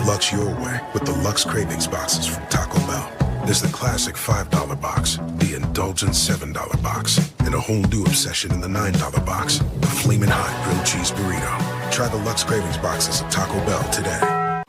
Lux your way with the Lux Cravings boxes from Taco Bell. There's the classic $5 box, the indulgent $7 box, and a whole new obsession in the $9 box, the Flamin' Hot Grilled Cheese Burrito. Try the Lux Cravings boxes at Taco Bell today.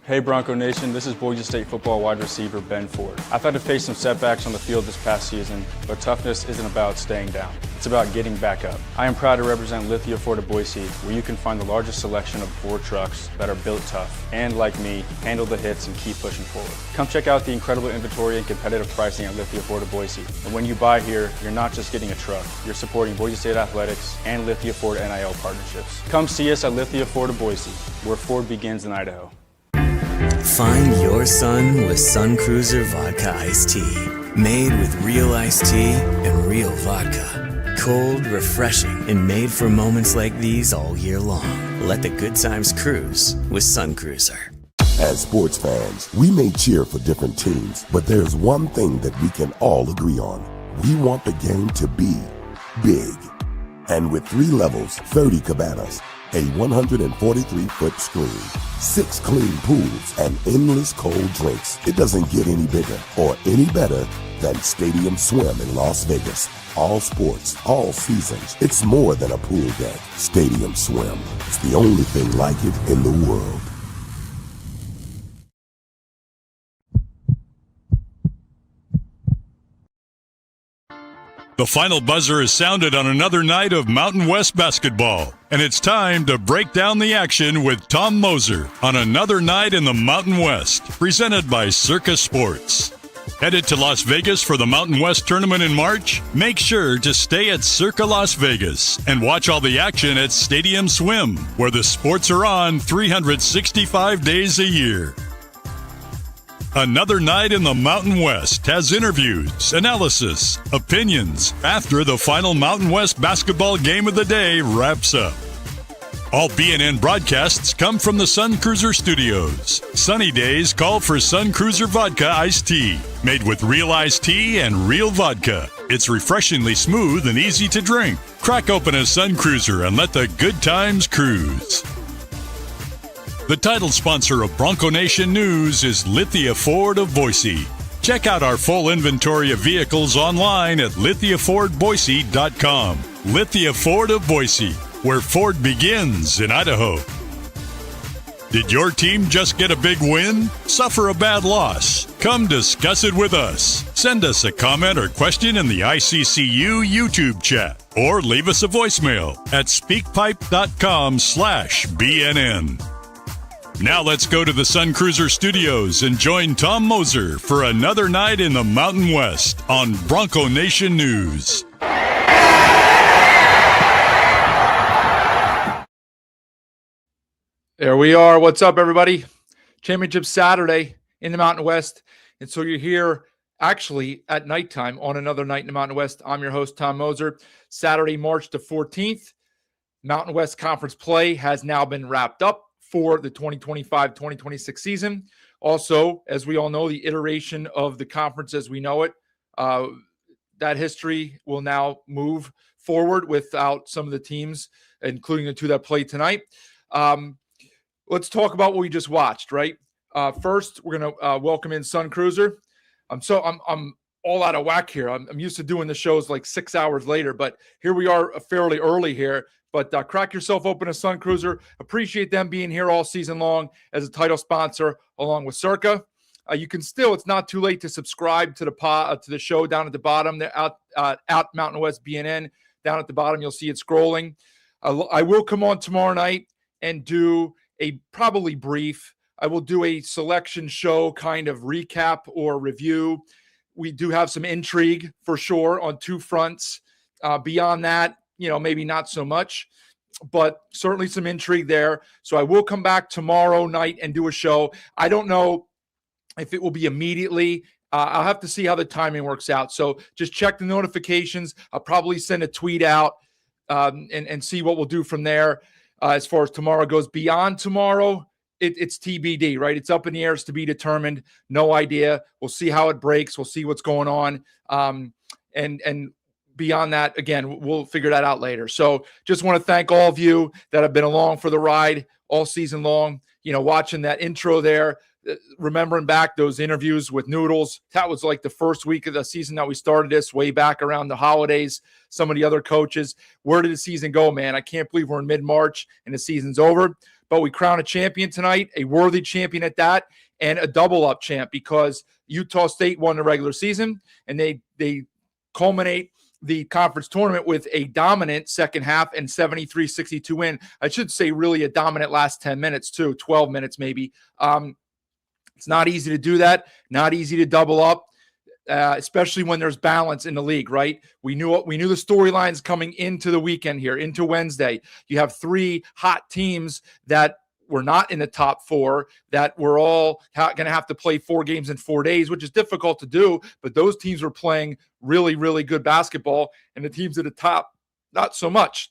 Hey Bronco Nation, this is Boise State football wide receiver Ben Ford. I've had to face some setbacks on the field this past season, but toughness isn't about staying down. It's about getting back up. I am proud to represent Lithia Ford of Boise, where you can find the largest selection of Ford trucks that are built tough and, like me, handle the hits and keep pushing forward. Come check out the incredible inventory and competitive pricing at Lithia Ford of Boise. And when you buy here, you're not just getting a truck, you're supporting Boise State athletics and Lithia Ford NIL partnerships. Come see us at Lithia Ford of Boise, where Ford begins in Idaho. Find your sun with Sun Cruiser Vodka Iced Tea. Made with real iced tea and real vodka. Cold, refreshing, and made for moments like these all year long. Let the good times cruise with Sun Cruiser. As sports fans, we may cheer for different teams, but there's one thing that we can all agree on. We want the game to be big. And with 3 levels, 30 cabanas, a 143-foot screen, 6 clean pools, and endless cold drinks, it doesn't get any bigger or any better than Stadium Swim in Las Vegas. All sports, all seasons. It's more than a pool deck. Stadium Swim. It's the only thing like it in the world. The final buzzer is sounded on another night of Mountain West basketball, and it's time to break down the action with Tom Moser on another night in the Mountain West, presented by Circa Sports. Headed to Las Vegas for the Mountain West tournament in March? Make sure to stay at Circa Las Vegas and watch all the action at Stadium Swim, where the sports are on 365 days a year. Another night in the Mountain West has interviews, analysis, opinions after the final Mountain West basketball game of the day wraps up. All BNN broadcasts come from the Sun Cruiser Studios. Sunny days call for Sun Cruiser Vodka Iced Tea, made with real iced tea and real vodka. It's refreshingly smooth and easy to drink. Crack open a Sun Cruiser and let the good times cruise. The title sponsor of Bronco Nation News is Lithia Ford of Boise. Check out our full inventory of vehicles online at lithiafordboise.com. Lithia Ford of Boise, where Ford begins in Idaho. Did your team just get a big win? Suffer a bad loss? Come discuss it with us. Send us a comment or question in the ICCU YouTube chat, or leave us a voicemail at speakpipe.com/BNN. Now let's go to the Sun Cruiser Studios and join Tom Moser for another night in the Mountain West on Bronco Nation News. There we are. What's up, everybody? Championship Saturday in the Mountain West. And so you're here actually at nighttime on another night in the Mountain West. I'm your host, Tom Moser. Saturday, March the 14th. Mountain West Conference play has now been wrapped up for the 2025-2026 season. Also, as we all know, the iteration of the conference as we know it, that history will now move forward without some of the teams, including the 2 that played tonight. Let's talk about what we just watched, right? First, we're going to welcome in Sun Cruiser. I'm all out of whack here. I'm used to doing the shows like 6 hours later, but here we are fairly early here. But crack yourself open a Sun Cruiser. Appreciate them being here all season long as a title sponsor along with Circa. You can still, it's not too late to subscribe to the show down at the bottom. They're out Mountain West BNN. Down at the bottom, you'll see it scrolling. I will come on tomorrow night and do a probably brief. I will do a selection show kind of recap or review. We do have some intrigue for sure on 2 fronts. Beyond that, maybe not so much, but certainly some intrigue there. So I will come back tomorrow night and do a show. I don't know if it will be immediately. I'll have to see how the timing works out. So just check the notifications. I'll probably send a tweet out and see what we'll do from there as far as tomorrow goes. Beyond tomorrow, it's TBD, right? It's up in the air. It's to be determined. No idea. We'll see how it breaks. We'll see what's going on. And beyond that, again, we'll figure that out later. So just want to thank all of you that have been along for the ride all season long. watching that intro there, remembering back those interviews with Noodles. That was like the first week of the season that we started this, way back around the holidays. Some of the other coaches, where did the season go, man? I can't believe we're in mid-March and the season's over. But we crown a champion tonight, a worthy champion at that, and a double-up champ, because Utah State won the regular season, and they culminate the conference tournament with a dominant second half and 73-62 win. I should say really a dominant last 10 minutes too, 12 minutes maybe. It's not easy to do that, not easy to double up, especially when there's balance in the league, right? We knew the storylines coming into the weekend here, into Wednesday. You have three hot teams that were not in the top four, that were all going to have to play 4 games in 4 days, which is difficult to do, but those teams were playing really, really good basketball, and the teams at the top, not so much.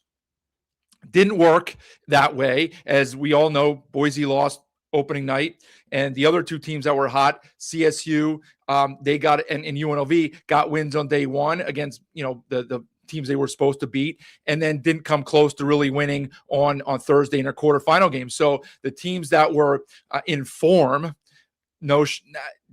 Didn't work that way. As we all know, Boise lost opening night, and the other two teams that were hot, CSU, they got, and UNLV got wins on day one against, the teams they were supposed to beat, and then didn't come close to really winning on Thursday in their quarterfinal game. So the teams that were in form,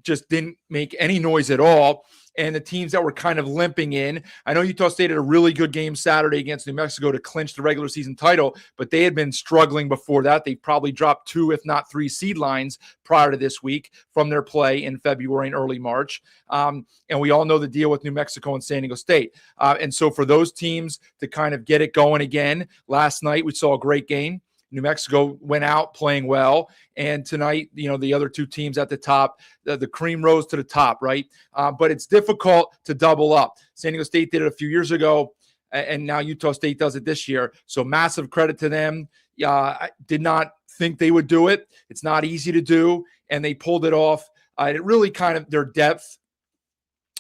just didn't make any noise at all. And the teams that were kind of limping in, I know Utah State had a really good game Saturday against New Mexico to clinch the regular season title, but they had been struggling before that. They probably dropped 2, if not 3 seed lines prior to this week from their play in February and early March. And we all know the deal with New Mexico and San Diego State. And so for those teams to kind of get it going again, last night we saw a great game. New Mexico went out playing well, and tonight, the other two teams at the top, the cream rose to the top, right? But it's difficult to double up. San Diego State did it a few years ago, and now Utah State does it this year. So massive credit to them. I did not think they would do it. It's not easy to do, and they pulled it off. It really kind of their depth.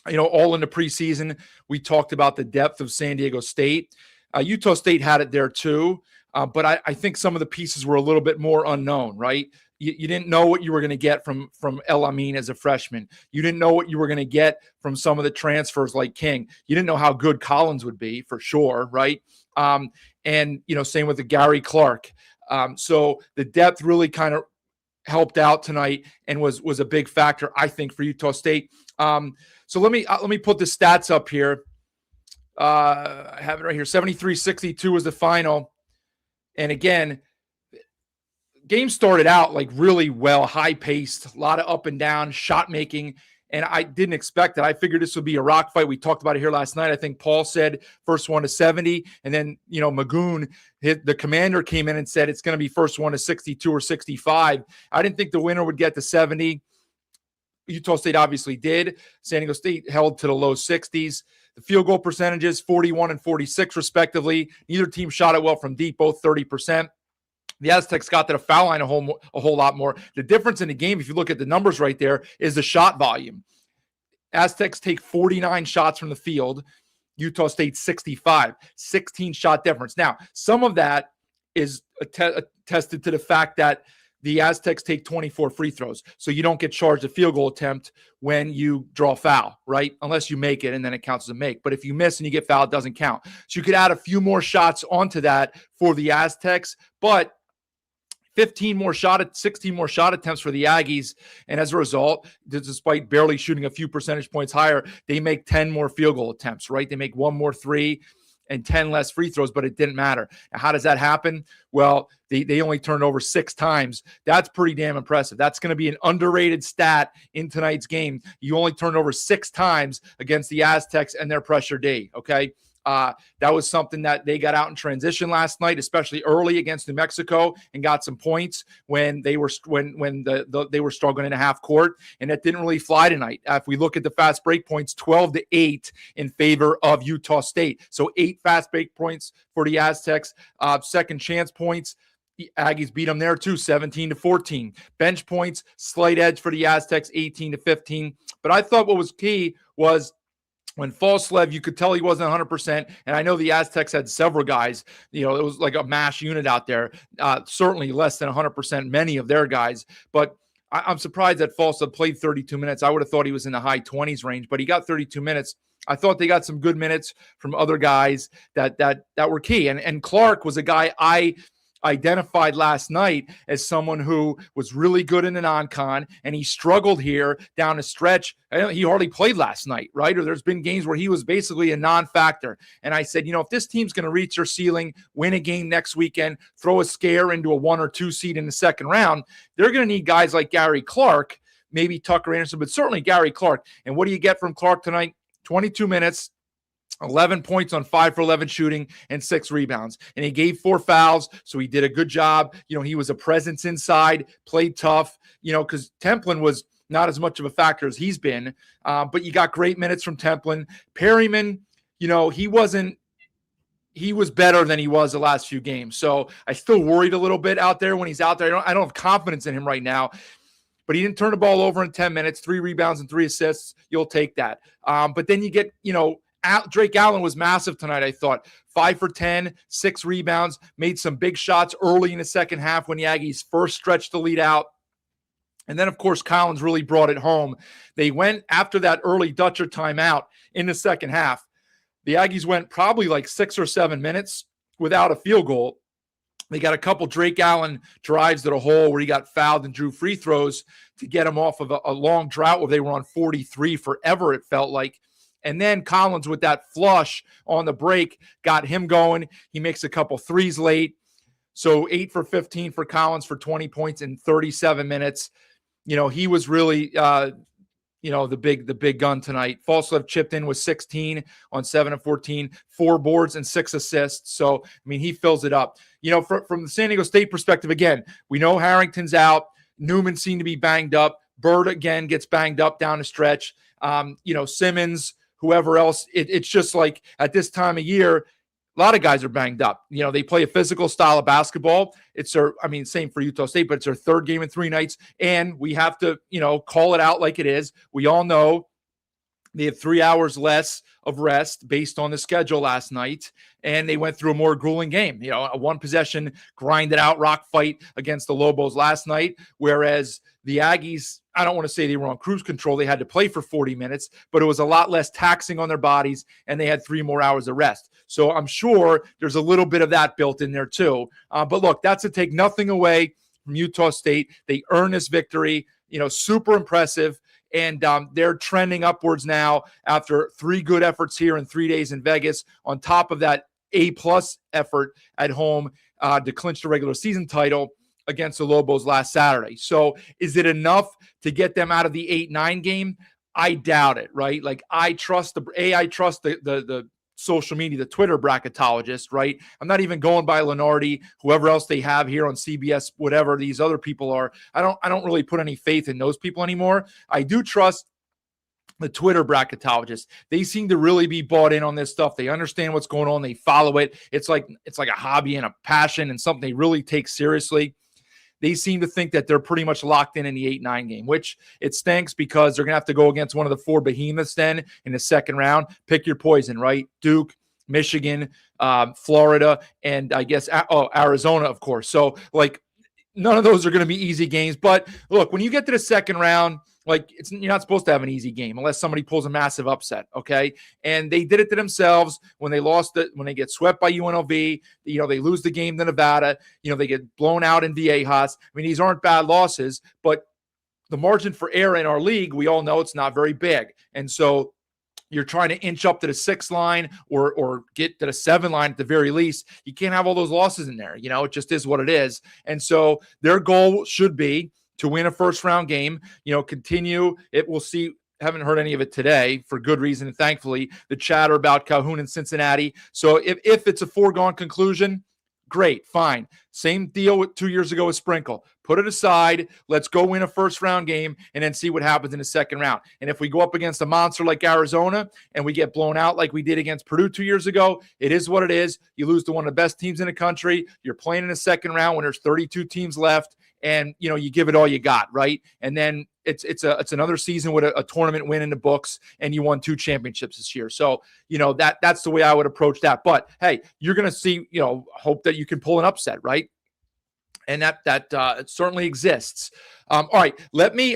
All in the preseason, we talked about the depth of San Diego State. Utah State had it there too. But I think some of the pieces were a little bit more unknown, right? You didn't know what you were going to get from El Amin as a freshman. You didn't know what you were going to get from some of the transfers like King. You didn't know how good Collins would be, for sure, right? And same with the Gary Clark. So the depth really kind of helped out tonight and was a big factor, I think, for Utah State. So let me put the stats up here. I have it right here. 73-62 was the final. And again, game started out like really well, high-paced, a lot of up and down, shot making, and I didn't expect that. I figured this would be a rock fight. We talked about it here last night. I think Paul said first one to 70, and then, Magoon, the commander, came in and said it's going to be first one to 62 or 65. I didn't think the winner would get to 70. Utah State obviously did. San Diego State held to the low 60s. The field goal percentages, 41 and 46 respectively. Neither team shot it well from deep, both 30%. The Aztecs got to the foul line a whole lot more. The difference in the game, if you look at the numbers right there, is the shot volume. Aztecs take 49 shots from the field. Utah State 65, 16 shot difference. Now, some of that is attested to the fact that the Aztecs take 24 free throws, so you don't get charged a field goal attempt when you draw foul, right? Unless you make it, and then it counts as a make. But if you miss and you get fouled, it doesn't count. So you could add a few more shots onto that for the Aztecs, but 16 more shot attempts for the Aggies, and as a result, despite barely shooting a few percentage points higher, they make 10 more field goal attempts, right? They make 1 more 3 and 10 less free throws, but it didn't matter. Now, how does that happen? Well, they only turned over 6 times. That's pretty damn impressive. That's going to be an underrated stat in tonight's game. You only turned over 6 times against the Aztecs and their pressure D, okay? That was something that they got out in transition last night, especially early against New Mexico, and got some points when they were they were struggling in a half court, and that didn't really fly tonight. If we look at the fast break points, 12-8 in favor of Utah State. So 8 fast break points for the Aztecs. Second chance points, the Aggies beat them there too, 17-14. Bench points, slight edge for the Aztecs, 18-15. But I thought what was key was when Falslev, you could tell he wasn't 100%, and I know the Aztecs had several guys. It was like a mash unit out there. Certainly less than 100%, many of their guys. But I'm surprised that Falslev played 32 minutes. I would have thought he was in the high 20s range, but he got 32 minutes. I thought they got some good minutes from other guys that were key. And Clark was a guy I identified last night as someone who was really good in the non-con, and he struggled here down the stretch. He hardly played last night, right? Or there's been games where he was basically a non-factor. And I said, if this team's going to reach their ceiling, win a game next weekend, throw a scare into a 1 or 2 seed in the second round, they're going to need guys like Gary Clark, maybe Tucker Anderson, but certainly Gary Clark. And what do you get from Clark tonight? 22 minutes. 11 points on 5 for 11 shooting and 6 rebounds. And he gave 4 fouls, so he did a good job. He was a presence inside, played tough, because Templin was not as much of a factor as he's been. But you got great minutes from Templin. Perryman, he was better than he was the last few games. So I still worried a little bit out there when he's out there. I don't have confidence in him right now. But he didn't turn the ball over in 10 minutes, 3 rebounds and 3 assists. You'll take that. But then you get, Drake Allen was massive tonight, I thought. 5 for 10, 6 rebounds, made some big shots early in the second half when the Aggies first stretched the lead out. And then, of course, Collins really brought it home. They went after that early Dutcher timeout in the second half. The Aggies went probably like 6 or 7 minutes without a field goal. They got a couple Drake Allen drives to the hole where he got fouled and drew free throws to get him off of a long drought where they were on 43 forever, it felt like. And then Collins with that flush on the break got him going. He makes a couple threes late. So 8 for 15 for Collins for 20 points in 37 minutes. He was really, the big gun tonight. Falslev chipped in with 16 on 7 of 14, 4 boards and 6 assists. So, he fills it up. From the San Diego State perspective, again, we know Harrington's out. Newman seemed to be banged up. Bird, again, gets banged up down the stretch. Simmons, whoever else, it's just like at this time of year, a lot of guys are banged up. They play a physical style of basketball. Same for Utah State, but it's their 3rd game in 3 nights. And we have to, call it out like it is. We all know they had 3 hours less of rest based on the schedule last night, and they went through a more grueling game. A 1-possession grinded out rock fight against the Lobos last night, whereas the Aggies, I don't want to say they were on cruise control. They had to play for 40 minutes, but it was a lot less taxing on their bodies, and they had 3 more hours of rest. So I'm sure there's a little bit of that built in there too. But look, that's to take nothing away from Utah State. They earned this victory, super impressive. And they're trending upwards now after 3 good efforts here in 3 days in Vegas, on top of that A-plus effort at home to clinch the regular season title against the Lobos last Saturday. So is it enough to get them out of the 8-9 game? I doubt it, right? Like I trust the social media, the Twitter bracketologist, right? I'm not even going by Lenardi, whoever else they have here on CBS, whatever these other people are. I don't really put any faith in those people anymore. I do trust the Twitter bracketologists. They seem to really be bought in on this stuff. They understand what's going on. They follow it. It's like a hobby and a passion and something they really take seriously. They seem to think that they're pretty much locked in the 8-9 game, which it stinks because they're going to have to go against one of the 4 behemoths then in the second round. Pick your poison, right? Duke, Michigan, Florida, and I guess Arizona, of course. So, none of those are going to be easy games. But, look, when you get to the second round, you're not supposed to have an easy game unless somebody pulls a massive upset, okay? And they did it to themselves when they when they get swept by UNLV. They lose the game to Nevada. They get blown out in Viejas. These aren't bad losses, but the margin for error in our league, we all know it's not very big. And so you're trying to inch up to the 6 line or get to the 7 line at the very least. You can't have all those losses in there. It just is what it is. And so their goal should be to win a first-round game, continue. We'll see. Haven't heard any of it today for good reason. And thankfully, the chatter about Calhoun and Cincinnati. So if it's a foregone conclusion, great, fine. Same deal with 2 years ago with Sprinkle. Put it aside. Let's go win a first-round game and then see what happens in the second round. And if we go up against a monster like Arizona and we get blown out like we did against Purdue 2 years ago, it is what it is. You lose to one of the best teams in the country. You're playing in the second round when there's 32 teams left. And, you give it all you got, right? And then it's another season with a tournament win in the books, and you won 2 championships this year. So, that's the way I would approach that. But, hey, you're going to see, hope that you can pull an upset, right? And that certainly exists. All right, let me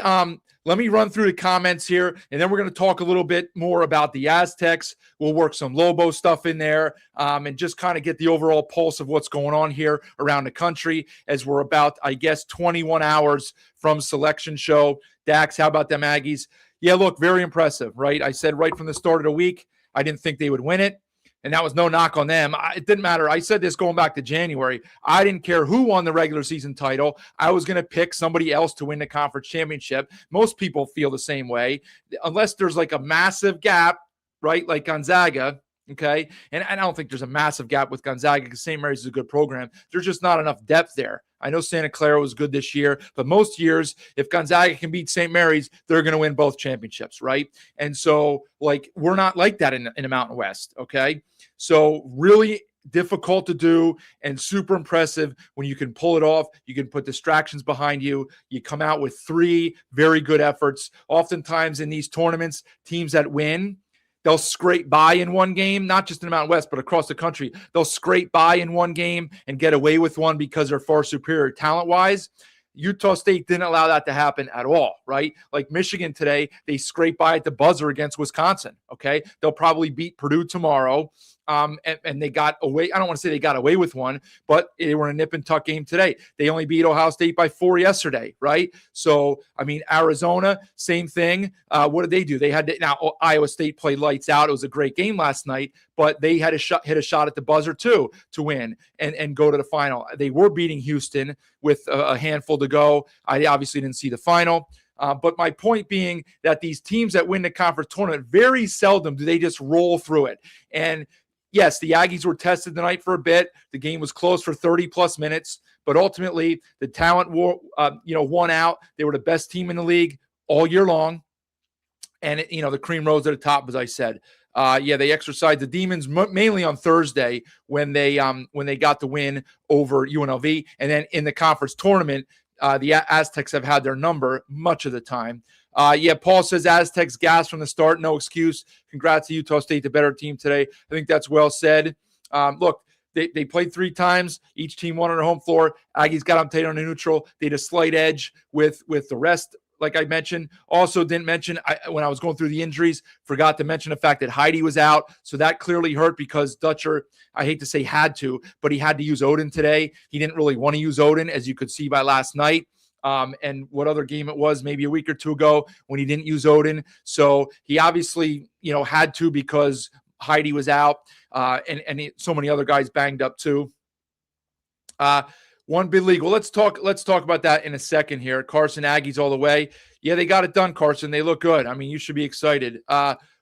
let me run through the comments here, and then we're going to talk a little bit more about the Aztecs. We'll work some Lobo stuff in there, and just kind of get the overall pulse of what's going on here around the country as we're about, I guess, 21 hours from selection show. Dax, how about them Aggies? Yeah, look, very impressive, right? I said right from the start of the week, I didn't think they would win it. And that was no knock on them. It didn't matter. I said this going back to January. I didn't care who won the regular season title. I was going to pick somebody else to win the conference championship. Most people feel the same way, unless there's like a massive gap, right? Like Gonzaga, okay? And I don't think there's a massive gap with Gonzaga because St. Mary's is a good program. There's just not enough depth there. I know Santa Clara was good this year, but most years, if Gonzaga can beat St. Mary's, they're going to win both championships, right? And so, like, we're not like that in the Mountain West, okay? So really difficult to do and super impressive when you can pull it off. You can put distractions behind you. You come out with 3 very good efforts. Oftentimes in these tournaments, teams that win, they'll scrape by in one game, not just in the Mountain West, but across the country. They'll scrape by in one game and get away with one because they're far superior talent-wise. Utah State didn't allow that to happen at all, right? Like Michigan today, they scraped by at the buzzer against Wisconsin, okay? They'll probably beat Purdue tomorrow. And they got away. I don't want to say they got away with one, but they were in a nip and tuck game today. They only beat Ohio State by 4 yesterday, right? So, I mean, Arizona, same thing. What did they do? They had to, now Iowa State played lights out. It was a great game last night, but they had hit a shot at the buzzer too to win and go to the final. They were beating Houston with a handful to go. I obviously didn't see the final. But my point being that these teams that win the conference tournament, very seldom do they just roll through it. And yes, the Aggies were tested tonight for a bit. The game was close for 30-plus minutes, but ultimately the talent won out. They were the best team in the league all year long, and the cream rose to the top, as I said. They exercised the demons mainly on Thursday when they got the win over UNLV, and then in the conference tournament, the Aztecs have had their number much of the time. Paul says Aztecs gas from the start, no excuse. Congrats to Utah State, the better team today. I think that's well said. Look, they played 3 times. Each team won on their home floor. Aggies got on Tatum on a neutral. They had a slight edge with the rest, like I mentioned. Also didn't mention, when I was going through the injuries, forgot to mention the fact that Heidi was out. So that clearly hurt because Dutcher, I hate to say had to, but he had to use Odin today. He didn't really want to use Odin, as you could see by last night. And what other game it was, maybe a week or 2 ago when he didn't use Odin. So he obviously, had to because Heidi was out, and so many other guys banged up too. One bid league. Well, let's talk about that in a second here. Carson Aggies all the way. Yeah, they got it done, Carson. They look good. I mean, you should be excited.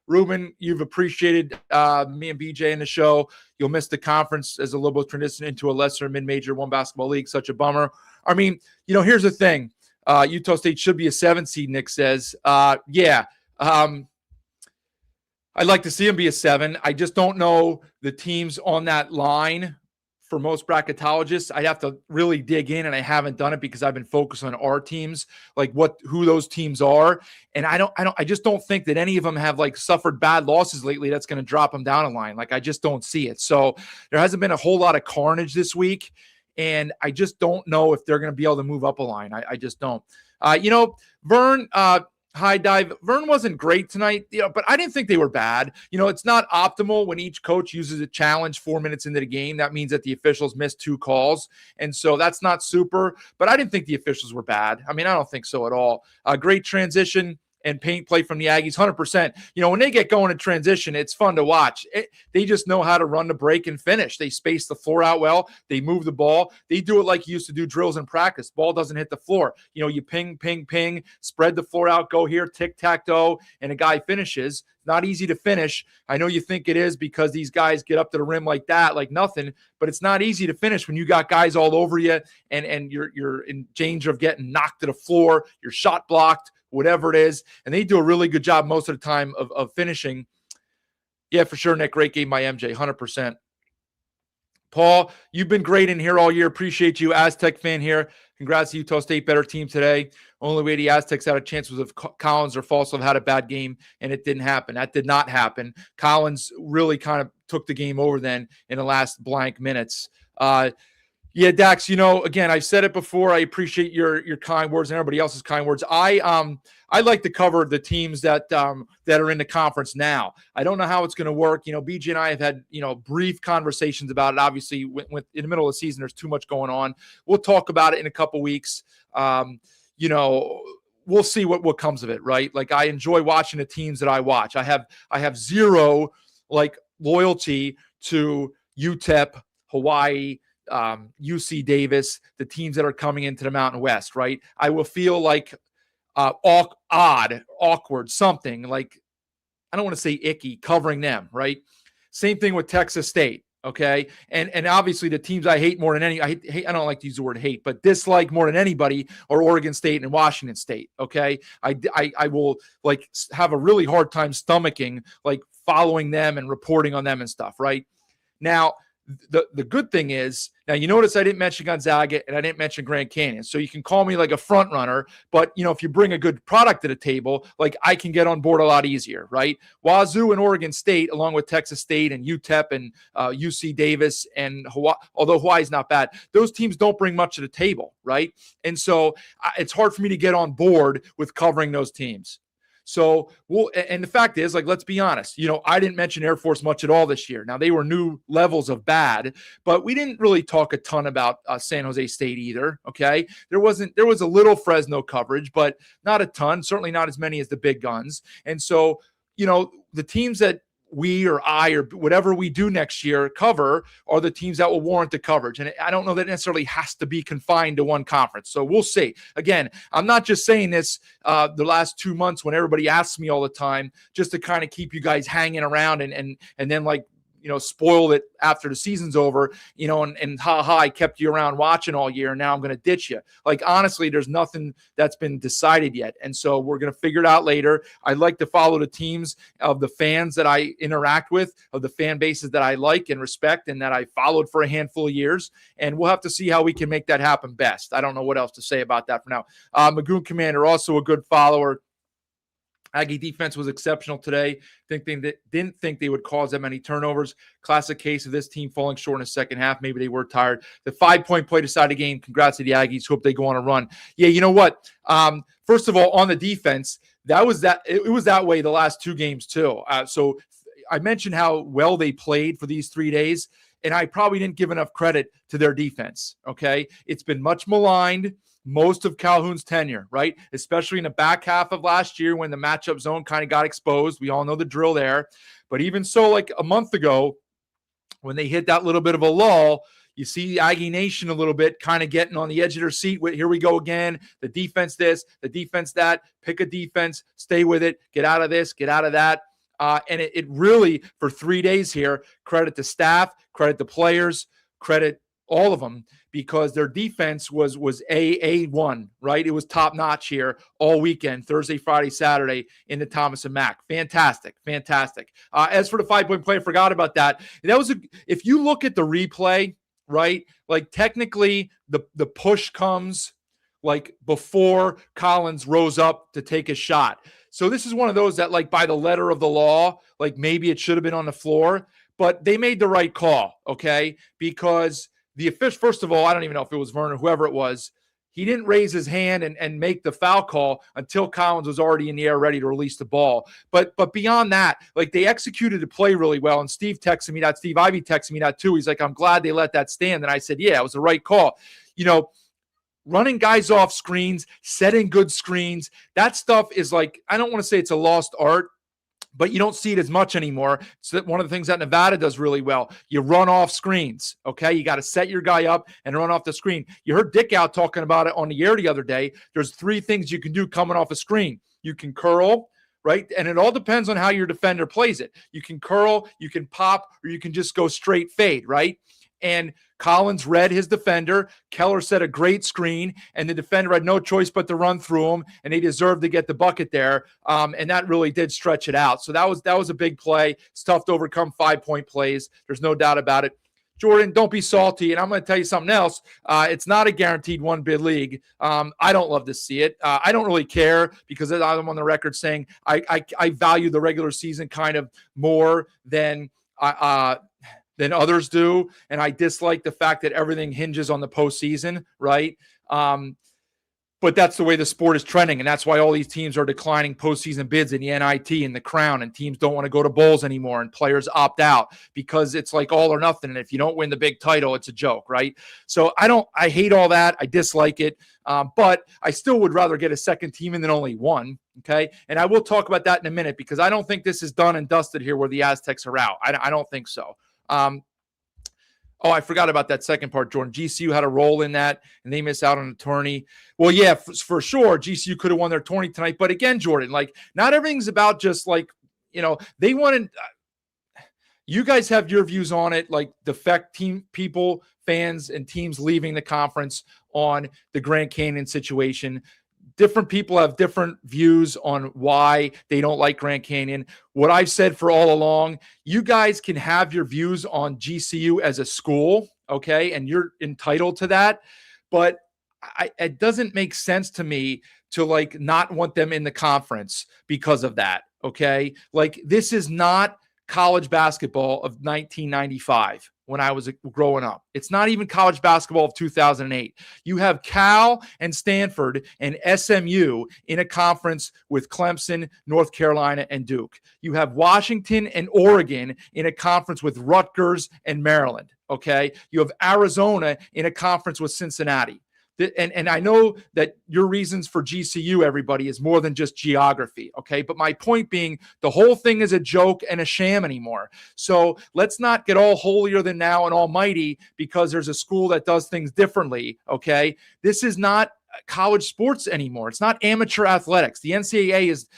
Ruben, you've appreciated me and BJ in the show. You'll miss the conference as the Lobos transition into a lesser mid-major one basketball league. Such a bummer. I mean, here's the thing. Utah State should be a 7 seed, Nick says. I'd like to see them be a 7. I just don't know the teams on that line for most bracketologists. I'd have to really dig in, and I haven't done it because I've been focused on our teams, like who those teams are. And I just don't think that any of them have like suffered bad losses lately that's going to drop them down a line. Like I just don't see it. So there hasn't been a whole lot of carnage this week, and I just don't know if they're going to be able to move up a line. I just don't. Vern, high dive. Vern wasn't great tonight, but I didn't think they were bad. It's not optimal when each coach uses a challenge 4 minutes into the game. That means that the officials missed 2 calls. And so that's not super, but I didn't think the officials were bad. I mean, I don't think so at all. A great transition and paint play from the Aggies, 100%. When they get going in transition, it's fun to watch. They just know how to run the break and finish. They space the floor out well. They move the ball. They do it like you used to do drills in practice. Ball doesn't hit the floor. You ping, ping, ping, spread the floor out, go here, tic-tac-toe, and a guy finishes. Not easy to finish. I know you think it is because these guys get up to the rim like that, like nothing, but it's not easy to finish when you got guys all over you and you're in danger of getting knocked to the floor, you're shot blocked, whatever it is. And they do a really good job most of the time of finishing. Yeah, for sure, Nick. Great game by MJ, 100%. Paul, you've been great in here all year. Appreciate you. Aztec fan here. Congrats to Utah State. Better team today. Only way the Aztecs had a chance was if Collins or Falso had a bad game, and it didn't happen. That did not happen. Collins really kind of took the game over then in the last blank minutes. Yeah, Dax, again, I've said it before. I appreciate your kind words and everybody else's kind words. I like to cover the teams that are in the conference now. I don't know how it's going to work. BG and I have had, brief conversations about it. Obviously, with in the middle of the season, there's too much going on. We'll talk about it in a couple weeks. We'll see what comes of it, right? Like, I enjoy watching the teams that I watch. I have zero loyalty to UTEP, Hawaii, UC Davis, the teams that are coming into the Mountain West, right? I will feel like awkward, something like, I don't want to say icky, covering them, right? Same thing with Texas State, okay? And obviously the teams I hate more than any, I don't like to use the word hate, but dislike more than anybody are Oregon State and Washington State, okay? I will have a really hard time stomaching following them and reporting on them and stuff, right? Now, the good thing is, now you notice I didn't mention Gonzaga and I didn't mention Grand Canyon. So you can call me a front runner, but if you bring a good product to the table, I can get on board a lot easier, right? Wazoo and Oregon State, along with Texas State and UTEP and UC Davis and Hawaii, although Hawaii's not bad, those teams don't bring much to the table, right? And so it's hard for me to get on board with covering those teams. So, and the fact is, let's be honest, I didn't mention Air Force much at all this year. Now, they were new levels of bad, but we didn't really talk a ton about San Jose State either, okay? There was a little Fresno coverage, but not a ton, certainly not as many as the big guns. And so, the teams that we or I or whatever we do next year cover are the teams that will warrant the coverage. And I don't know that it necessarily has to be confined to one conference. So we'll see. Again, I'm not just saying this the last 2 months when everybody asks me all the time, just to kind of keep you guys hanging around and then spoil it after the season's over, and I kept you around watching all year and now I'm going to ditch you. Honestly, there's nothing that's been decided yet. And so we're going to figure it out later. I like to follow the teams of the fans that I interact with, of the fan bases that I like and respect and that I followed for a handful of years. And we'll have to see how we can make that happen best. I don't know what else to say about that for now. Magoon Commander, also a good follower. Aggie defense was exceptional today. Didn't think they would cause that many turnovers. Classic case of this team falling short in the second half. Maybe they were tired. The 5-point play decided the game. Congrats to the Aggies. Hope they go on a run. Yeah, you know what? First of all, on the defense, it was that way the last two games too. So I mentioned how well they played for these 3 days, and I probably didn't give enough credit to their defense. Okay, it's been much maligned most of Calhoun's tenure, right? Especially in the back half of last year when the matchup zone kind of got exposed. We all know the drill there. But even so, a month ago, when they hit that little bit of a lull, you see Aggie Nation a little bit kind of getting on the edge of their seat. Here we go again. The defense this, the defense that. Pick a defense, stay with it, get out of this, get out of that. And it really, for 3 days here, credit the staff, credit the players, credit all of them, because their defense was A1, right? It was top notch here all weekend, Thursday, Friday, Saturday in the Thomas and Mack. Fantastic. As for the 5-point play, I forgot about that. If you look at the replay, right? Technically the push comes before Collins rose up to take a shot. So this is one of those that by the letter of the law, maybe it should have been on the floor, but they made the right call, okay? Because the official, first of all, I don't even know if it was Vernon, whoever it was, he didn't raise his hand and make the foul call until Collins was already in the air ready to release the ball. But beyond that, they executed the play really well. And Steve Ivy texted me that too. He's like, I'm glad they let that stand. And I said, yeah, it was the right call. Running guys off screens, setting good screens, that stuff is I don't want to say it's a lost art, but you don't see it as much anymore. It's one of the things that Nevada does really well. You run off screens, okay? You got to set your guy up and run off the screen. You heard Dick out talking about it on the air the other day. There's 3 things you can do coming off a screen. You can curl, right? And it all depends on how your defender plays it. You can curl, you can pop, or you can just go straight fade, right? And Collins read his defender. Keller set a great screen, and the defender had no choice but to run through him, and they deserved to get the bucket there. And that really did stretch it out. So that was a big play. It's tough to overcome 5-point plays. There's no doubt about it. Jordan, don't be salty. And I'm going to tell you something else. It's not a guaranteed one bid league. I don't love to see it. I don't really care because I'm on the record saying I value the regular season kind of more than than others do. And I dislike the fact that everything hinges on the postseason, right? But that's the way the sport is trending. And that's why all these teams are declining postseason bids in the NIT and the Crown, and teams don't want to go to bowls anymore, and players opt out because it's like all or nothing. And if you don't win the big title, it's a joke, right? So I hate all that. I dislike it. But I still would rather get a second team in than only one. Okay. And I will talk about that in a minute, because I don't think this is done and dusted here where the Aztecs are out. I don't think so. Oh, I forgot about that second part, Jordan. GCU had a role in that, and they missed out on a tourney. Well, yeah, for sure, GCU could have won their tourney tonight. But again, Jordan, like, not everything's about just like, they wanted you guys have your views on it, like the people, fans, and teams leaving the conference on the Grand Canyon situation. Different people have different views on why they don't like Grand Canyon. What I've said for all along, you guys can have your views on GCU as a school, okay? And you're entitled to that. But it doesn't make sense to me to like not want them in the conference because of that, okay? Like, this is not college basketball of 1995 when I was growing up. It's not even college basketball of 2008. You have Cal and Stanford and SMU in a conference with Clemson, North Carolina, and Duke. You have Washington and Oregon in a conference with Rutgers and Maryland, okay? You have Arizona in a conference with Cincinnati. And I know that your reasons for GCU, everybody, is more than just geography, okay? But my point being, the whole thing is a joke and a sham anymore. So let's not get all holier than thou and almighty because there's a school that does things differently, okay? This is not college sports anymore. It's not amateur athletics. The NCAA is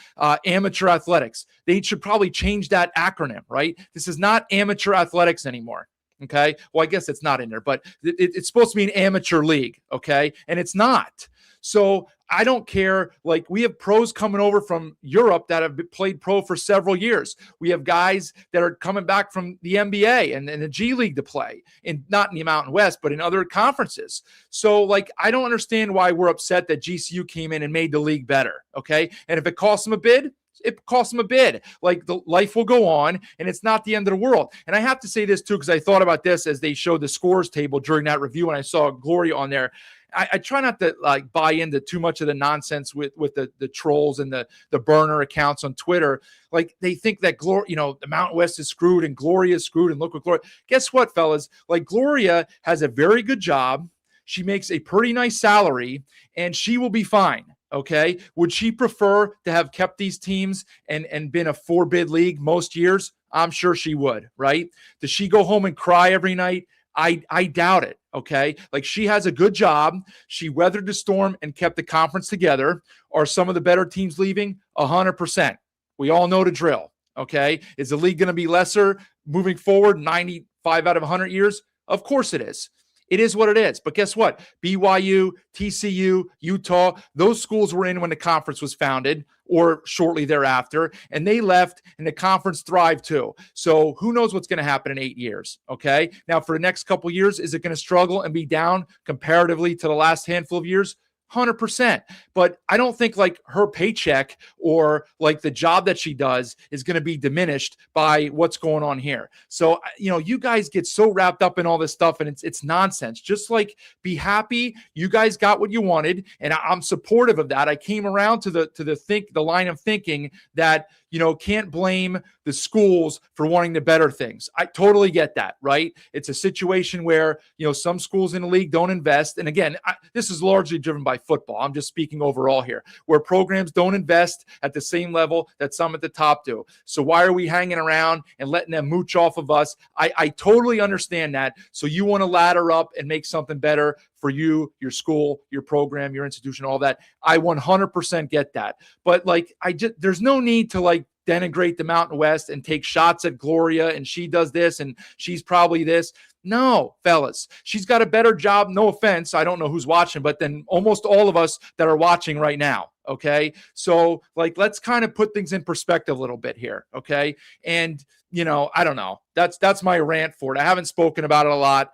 amateur athletics. They should probably change that acronym, right? This is not amateur athletics anymore. Okay. Well, I guess it's not in there, but it's supposed to be an amateur league. Okay. And it's not. So I don't care. Like, we have pros coming over from Europe that have played pro for several years. We have guys that are coming back from the NBA and the G League to play, and not in the Mountain West, but in other conferences. So, like, I don't understand why we're upset that GCU came in and made the league better. Okay. And if it costs them a bid, it costs them a bid. Like, the life will go on, and it's not the end of the world. And I have to say this too, because I thought about this as they showed the scores table during that review, and I saw Gloria on there. I try not to like buy into too much of the nonsense with the trolls and the burner accounts on Twitter. Like, they think that the Mountain West is screwed and Gloria is screwed, and look what Gloria. Guess what, fellas? Like, Gloria has a very good job. She makes a pretty nice salary, and she will be fine. Okay. Would she prefer to have kept these teams and been a 4-bid league most years? I'm sure she would, right? Does she go home and cry every night? I doubt it. Okay. Like, she has a good job. She weathered the storm and kept the conference together. Are some of the better teams leaving? 100%. We all know the drill. Okay. Is the league going to be lesser moving forward 95 out of 100 years? Of course it is. It is what it is. But guess what? BYU, TCU, Utah, those schools were in when the conference was founded or shortly thereafter, and they left, and the conference thrived too. So who knows what's going to happen in 8 years, okay? Now, for the next couple of years, is it going to struggle and be down comparatively to the last handful of years? 100%. But I don't think like her paycheck or like the job that she does is going to be diminished by what's going on here. So, you guys get so wrapped up in all this stuff, and it's nonsense. Just like, be happy. You guys got what you wanted, and I'm supportive of that. I came around to the line of thinking that, can't blame the schools for wanting to better things. I totally get that, right? It's a situation where, some schools in the league don't invest. And again, this is largely driven by football. I'm just speaking overall here, where programs don't invest at the same level that some at the top do. So why are we hanging around and letting them mooch off of us? I totally understand that. So you want to ladder up and make something better for you, your school, your program, your institution, all that. I 100% get that. But like, there's no need to like denigrate the Mountain West and take shots at Gloria, and she does this and she's probably this. No, fellas, she's got a better job. No offense. I don't know who's watching, but then almost all of us that are watching right now. Okay. So like, let's kind of put things in perspective a little bit here. Okay. And I don't know. That's my rant for it. I haven't spoken about it a lot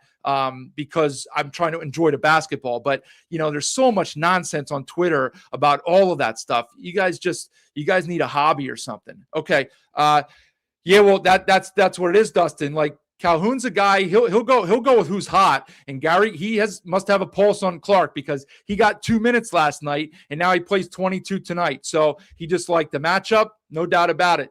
because I'm trying to enjoy the basketball, but there's so much nonsense on Twitter about all of that stuff. You guys need a hobby or something. Okay. Yeah, well, that's what it is, Dustin. Like, Calhoun's a guy, he'll go with who's hot. And Gary, must have a pulse on Clark because he got 2 minutes last night and now he plays 22 tonight. So he just liked the matchup, no doubt about it.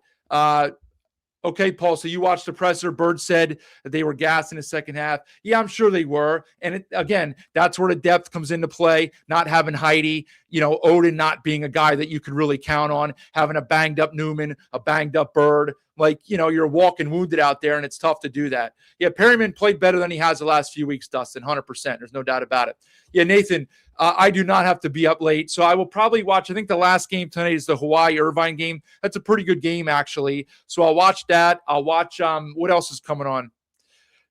Okay, Paul, so you watched the presser. Bird said that they were gassed in the second half. Yeah, I'm sure they were. And again, that's where the depth comes into play, not having Heidi, Odin not being a guy that you could really count on, having a banged up Newman, a banged up Bird. Like, you're walking wounded out there, and it's tough to do that. Yeah, Perryman played better than he has the last few weeks, Dustin, 100%. There's no doubt about it. Yeah, Nathan, I do not have to be up late, so I will probably watch. I think the last game tonight is the Hawaii-Irvine game. That's a pretty good game, actually. So I'll watch that. I'll watch what else is coming on.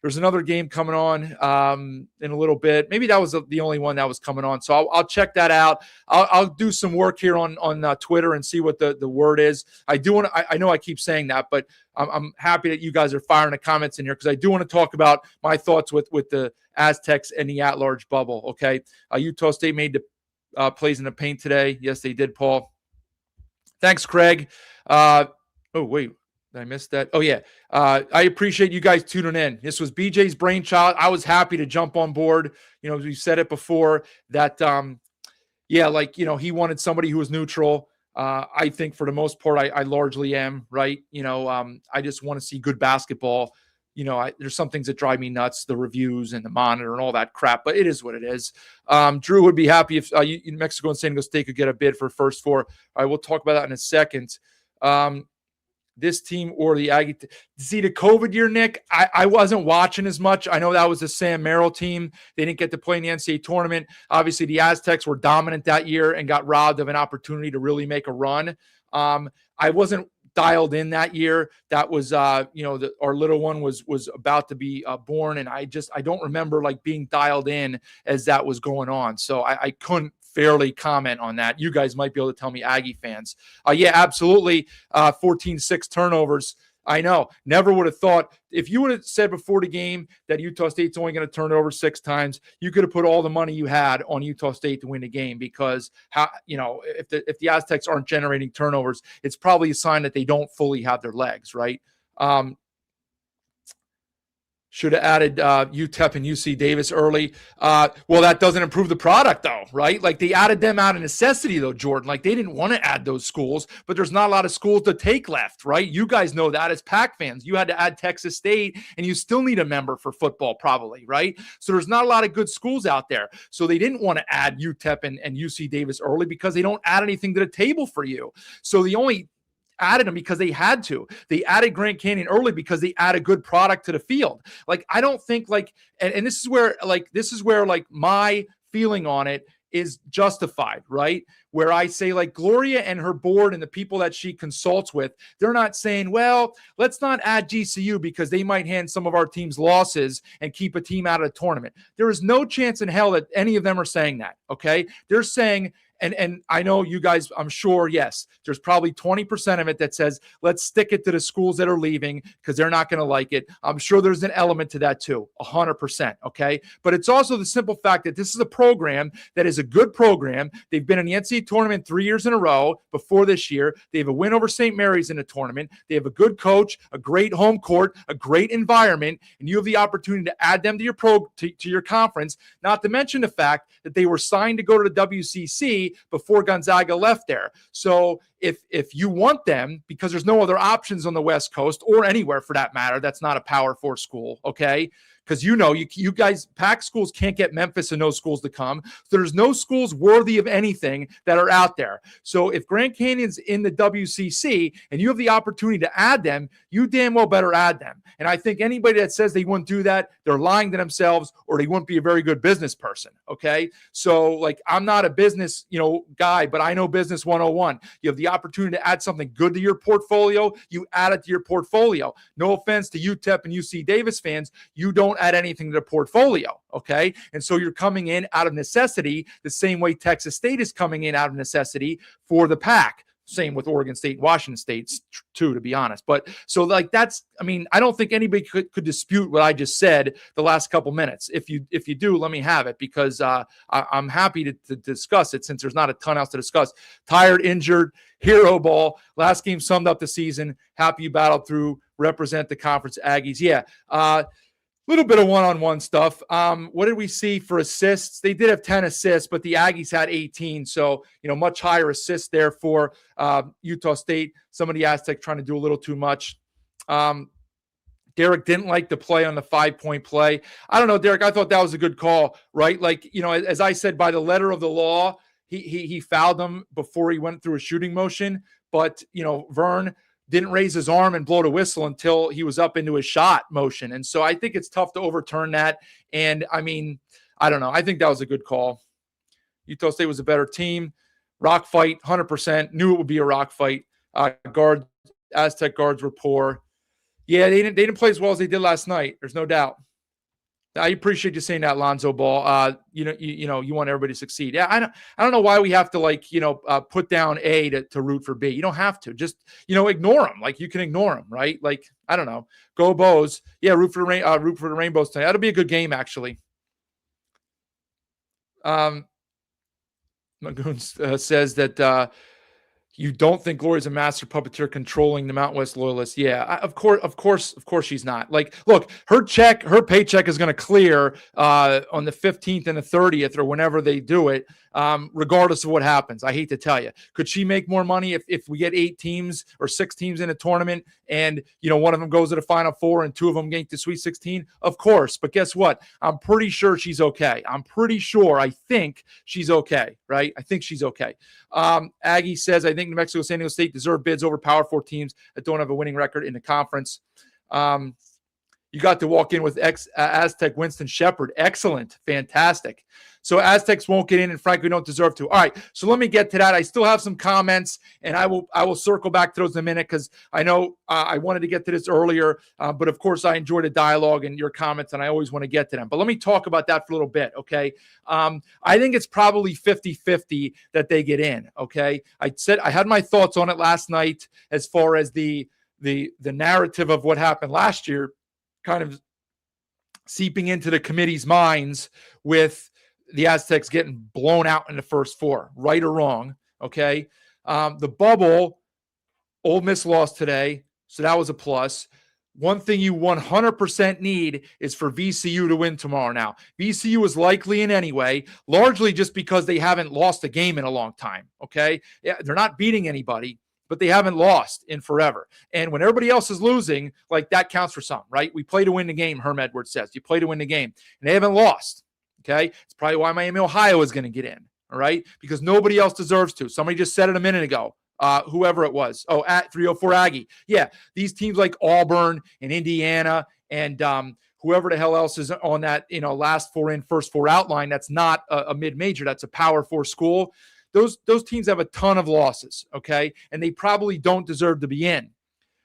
There's another game coming on in a little bit. Maybe that was the only one that was coming on. So I'll check that out. I'll do some work here on Twitter and see what the word is. I know I keep saying that, but I'm happy that you guys are firing the comments in here because I do want to talk about my thoughts with the Aztecs and the at-large bubble. Okay, Utah State made the plays in the paint today. Yes, they did, Paul. Thanks, Craig. Oh wait. Did I miss that? Oh, yeah. I appreciate you guys tuning in. This was BJ's brainchild. I was happy to jump on board. We said it before that, he wanted somebody who was neutral. I think for the most part, I largely am, right? I just want to see good basketball. There's some things that drive me nuts, the reviews and the monitor and all that crap, but it is what it is. Drew would be happy if Mexico and San Diego State could get a bid for first four. All right, we'll talk about that in a second. This team or the Aggie. See, the COVID year, Nick, I wasn't watching as much. I know that was the Sam Merrill team. They didn't get to play in the NCAA tournament. Obviously, the Aztecs were dominant that year and got robbed of an opportunity to really make a run. I wasn't dialed in that year. That was, our little one was about to be born, and I don't remember being dialed in as that was going on. So I couldn't fairly comment on that. You guys might be able to tell me, Aggie fans. Yeah, absolutely. 14-6 turnovers. I know. Never would have thought. If you would have said before the game that Utah State's only going to turn over 6 times, you could have put all the money you had on Utah State to win the game because, if the Aztecs aren't generating turnovers, it's probably a sign that they don't fully have their legs, right? Should have added UTEP and UC Davis early. Well, that doesn't improve the product, though, right? They added them out of necessity, though, Jordan. They didn't want to add those schools, but there's not a lot of schools to take left, right? You guys know that as Pac fans. You had to add Texas State, and you still need a member for football, probably, right? So there's not a lot of good schools out there. So they didn't want to add UTEP and UC Davis early because they don't add anything to the table for you. So the only added them because they had to. They added Grand Canyon early because they add a good product to the field. I don't think and this is where my feeling on it is justified, right? Where I say Gloria and her board and the people that she consults with, they're not saying, well, let's not add GCU because they might hand some of our teams losses and keep a team out of the tournament. There is no chance in hell that any of them are saying that, okay? They're saying, and I know you guys, I'm sure, yes, there's probably 20% of it that says, let's stick it to the schools that are leaving because they're not going to like it. I'm sure there's an element to that too, 100%, okay? But it's also the simple fact that this is a program that is a good program. They've been in the NCAA tournament 3 years in a row before this year. They have a win over St. Mary's in the tournament. They have a good coach, a great home court, a great environment, and you have the opportunity to add them to your to your conference, not to mention the fact that they were signed to go to the WCC before Gonzaga left there. So if you want them, because there's no other options on the West Coast or anywhere for that matter, that's not a Power 4 school, okay? Because you guys, Pac schools can't get Memphis and those schools to come. So there's no schools worthy of anything that are out there. So if Grand Canyon's in the WCC and you have the opportunity to add them, you damn well better add them. And I think anybody that says they wouldn't do that, they're lying to themselves or they wouldn't be a very good business person, okay? So I'm not a business, guy, but I know business 101. You have the opportunity to add something good to your portfolio, you add it to your portfolio. No offense to UTEP and UC Davis fans, you don't add anything to the portfolio, okay? And so you're coming in out of necessity the same way Texas State is coming in out of necessity for the Pac. Same with Oregon State, Washington State too, to be honest. But so like I don't think anybody could dispute what I just said the last couple minutes. If you do, let me have it, because I'm happy to discuss it since there's not a ton else to discuss. Tired, injured, hero ball. Last game summed up the season. Happy you battled through, represent the conference Aggies. Yeah. Little bit of one-on-one stuff. What did we see for assists? They did have 10 assists, but the Aggies had 18. So, much higher assists there for Utah State. Some of the Aztecs trying to do a little too much. Derek didn't like the play on the 5-point play. I don't know, Derek, I thought that was a good call, right? Like, as I said, by the letter of the law, he fouled him before he went through a shooting motion. But, Vern didn't raise his arm and blow the whistle until he was up into his shot motion. And so I think it's tough to overturn that. And I don't know. I think that was a good call. Utah State was a better team. Rock fight, 100%. Knew it would be a rock fight. Aztec guards were poor. Yeah, they didn't play as well as they did last night. There's no doubt. I appreciate you saying that, Lonzo Ball. You want everybody to succeed. Yeah, I don't know why we have to put down A to root for B. You don't have to. Just ignore them. Like, you can ignore them, right? Like, I don't know. Go Bows. Yeah, root for the Rainbows tonight. That'll be a good game, actually. Magoon says that you don't think Gloria's a master puppeteer controlling the Mountain West loyalists. Yeah, of course she's not. Like, look, her paycheck is going to clear on the 15th and the 30th or whenever they do it, regardless of what happens. I hate to tell you. Could she make more money if we get 8 teams or 6 teams in a tournament and, one of them goes to the Final Four and 2 of them get to Sweet 16? Of course. But guess what? I'm pretty sure she's okay. I think she's okay, right? I think she's okay. Aggie says, I think New Mexico, San Diego State deserve bids over Power 4 teams that don't have a winning record in the conference. You got to walk in with Aztec Winston Shepard. Excellent. Fantastic. So Aztecs won't get in, and frankly don't deserve to. All right, so let me get to that. I still have some comments, and I will circle back to those in a minute, because I know I wanted to get to this earlier, but of course I enjoyed the dialogue and your comments, and I always want to get to them. But let me talk about that for a little bit, okay? I think it's probably 50-50 that they get in, okay? I had my thoughts on it last night as far as the narrative of what happened last year kind of seeping into the committee's minds with the Aztecs getting blown out in the first 4, right or wrong, okay? The bubble, Ole Miss lost today, so that was a plus. One thing you 100% need is for VCU to win tomorrow now. VCU is likely in anyway, largely just because they haven't lost a game in a long time, okay? Yeah, they're not beating anybody, but they haven't lost in forever. And when everybody else is losing, like, that counts for something, right? We play to win the game, Herm Edwards says. You play to win the game. And they haven't lost, okay? It's probably why Miami, Ohio is going to get in, all right? Because nobody else deserves to. Somebody just said it a minute ago. Whoever it was. Oh, at 304 Aggie. Yeah, these teams like Auburn and Indiana and whoever the hell else is on that, last 4 in, first 4 outline, that's not a mid-major. That's a Power 4 school. Those teams have a ton of losses, okay? And they probably don't deserve to be in.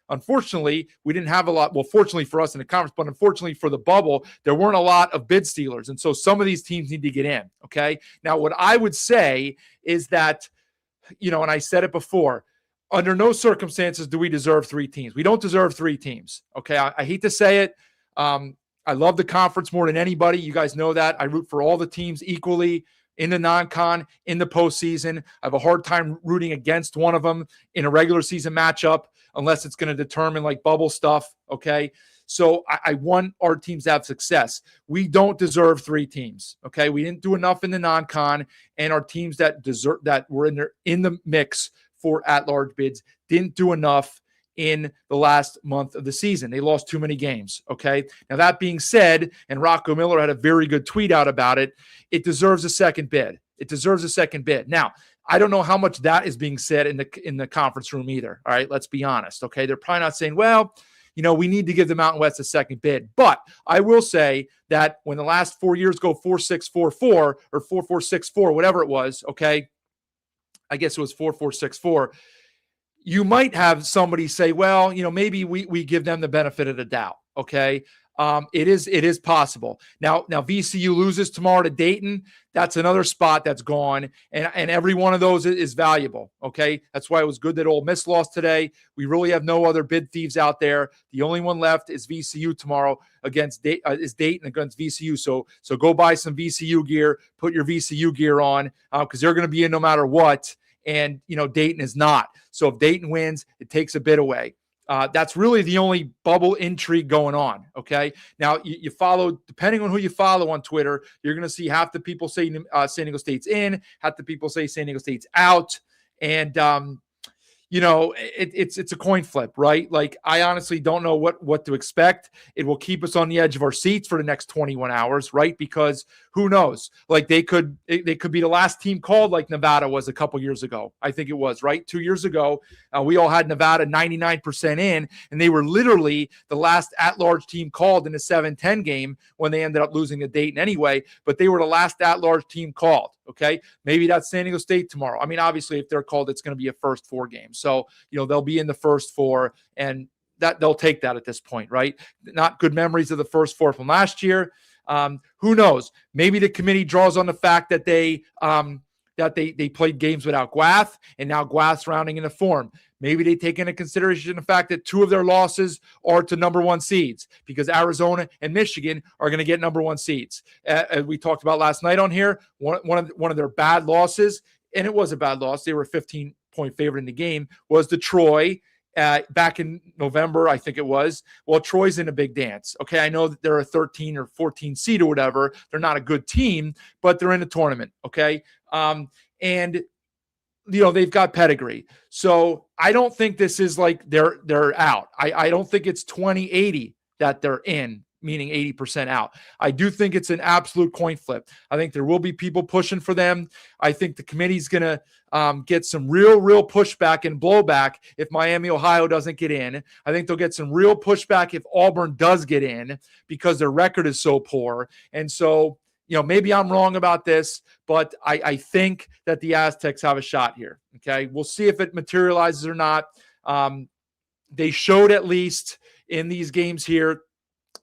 Unfortunately, we didn't have a lot. Well, fortunately for us in the conference, but unfortunately for the bubble, there weren't a lot of bid stealers. And so some of these teams need to get in, okay? Now, what I would say is that, and I said it before, under no circumstances do we deserve 3 teams. We don't deserve 3 teams, okay? I hate to say it. I love the conference more than anybody. You guys know that. I root for all the teams equally in the non-con, in the postseason. I have a hard time rooting against one of them in a regular season matchup unless it's going to determine like bubble stuff, okay? So I want our teams to have success. We don't deserve 3 teams, okay? We didn't do enough in the non-con, and our teams that were in the mix for at-large bids didn't do enough in the last month of the season. They lost too many games, okay? Now, that being said, and Rocco Miller had a very good tweet out about it, it deserves a second bid. It deserves a second bid. Now, I don't know how much that is being said in the conference room either, all right? Let's be honest, okay? They're probably not saying, well, we need to give the Mountain West a second bid. But I will say that when the last 4 years go 4-6-4-4 or 4-4-6-4, whatever it was, okay? I guess it was 4-4-6-4. You might have somebody say, well, maybe we give them the benefit of the doubt, okay? It is possible. Now VCU loses tomorrow to Dayton. That's another spot that's gone, and every one of those is valuable. Okay, that's why it was good that Ole Miss lost today. We really have no other bid thieves out there. The only one left is VCU tomorrow against is Dayton against VCU. So go buy some VCU gear. Put your VCU gear on because they're going to be in no matter what. And Dayton is not. So if Dayton wins, it takes a bid away. That's really the only bubble intrigue going on. Okay. Now you follow, depending on who you follow on Twitter, you're going to see half the people say San Diego State's in, half the people say San Diego State's out. And, it's a coin flip, right? Like, I honestly don't know what to expect. It will keep us on the edge of our seats for the next 21 hours, right? Because who knows? Like, they could be the last team called, like Nevada was a couple years ago. I think it was, right? 2 years ago, we all had Nevada 99% in, and they were literally the last at-large team called in the 7-10 game when they ended up losing to Dayton anyway, but they were the last at-large team called. Okay, maybe that's San Diego State tomorrow. I mean, obviously, if they're called, it's going to be a first 4 game. So, they'll be in the first 4, and that they'll take that at this point, right? Not good memories of the first 4 from last year. Who knows? Maybe the committee draws on the fact that they played games without Gwath, and now Gwath's rounding into form. Maybe they take into consideration the fact that 2 of their losses are to number 1 seeds because Arizona and Michigan are going to get number 1 seeds. As we talked about last night on here, one of their bad losses, and it was a bad loss. They were a 15-point favorite in the game, was to Troy back in November, I think it was. Well, Troy's in a big dance. Okay, I know that they're a 13 or 14 seed or whatever. They're not a good team, but they're in a tournament. Okay, and they've got pedigree. So I don't think this is like they're out. I don't think it's 20-80 that they're in, meaning 80% out. I do think it's an absolute coin flip. I think there will be people pushing for them. I think the committee's going to get some real pushback and blowback if Miami, Ohio doesn't get in. I think they'll get some real pushback if Auburn does get in because their record is so poor. And so, maybe I'm wrong about this, but I think that the Aztecs have a shot here. Okay, we'll see if it materializes or not. They showed, at least in these games here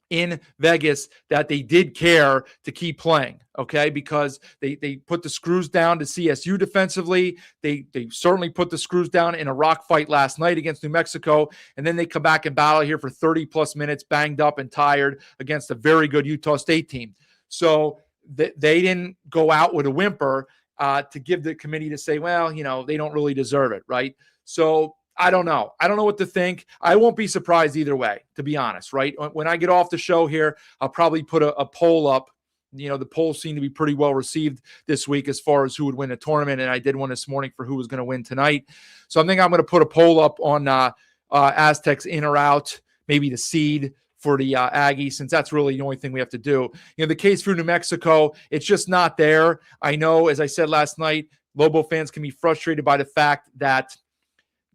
in Vegas, that they did care to keep playing. Okay, because they put the screws down to CSU defensively. They certainly put the screws down in a rock fight last night against New Mexico, and then they come back and battle here for 30 plus minutes, banged up and tired against a very good Utah State team. So they didn't go out with a whimper to give the committee to say, well, they don't really deserve it, right? So I don't know. I don't know what to think. I won't be surprised either way, to be honest, right? When I get off the show here, I'll probably put a poll up. The polls seem to be pretty well received this week as far as who would win a tournament, and I did one this morning for who was going to win tonight. So I think I'm going to put a poll up on Aztecs in or out, maybe the seed for the Aggies, since that's really the only thing we have to do. The case for New Mexico, it's just not there. I know, as I said last night, Lobo fans can be frustrated by the fact that,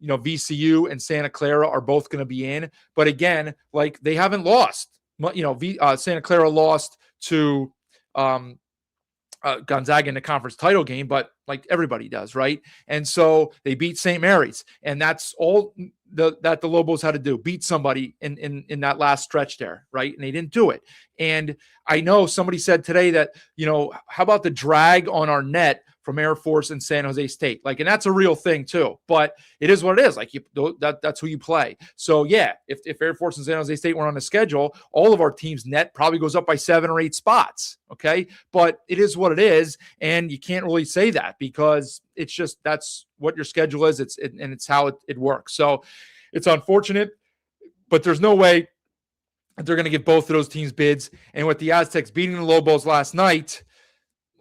VCU and Santa Clara are both going to be in. But again, like, they haven't lost. Santa Clara lost to Gonzaga in the conference title game, but like everybody does, right? And so they beat St. Mary's, and that's all that the Lobos had to do, beat somebody in that last stretch there, right? And they didn't do it. And I know somebody said today that, how about the drag on our net from Air Force and San Jose State? Like, and that's a real thing too, but it is what it is. Like, that's who you play. So yeah, if Air Force and San Jose State were on the schedule, all of our teams' net probably goes up by 7 or 8 spots. Okay. But it is what it is. And you can't really say that because it's just, that's what your schedule is. And it's how it works. So it's unfortunate, but there's no way that they're going to give both of those teams bids. And with the Aztecs beating the Lobos last night,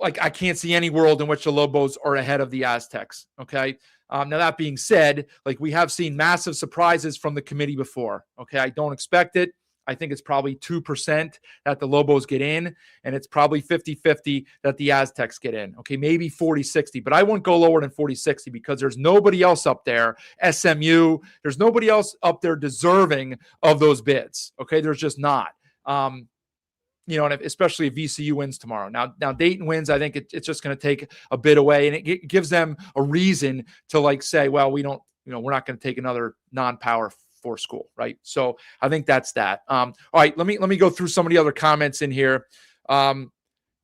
like, I can't see any world in which the Lobos are ahead of the Aztecs. Okay. Now, that being said, like, we have seen massive surprises from the committee before. Okay. I don't expect it. I think it's probably 2% that the Lobos get in, and it's probably 50-50 that the Aztecs get in. Okay. Maybe 40-60, but I wouldn't go lower than 40-60 because there's nobody else up there. SMU, there's nobody else up there deserving of those bids. Okay. There's just not. And especially if VCU wins tomorrow. Now Dayton wins, I think it's just going to take a bit away, and it gives them a reason to, like, say, well, we don't, we're not going to take another non-power Four school, right? So I think that's that. All right, let me go through some of the other comments in here.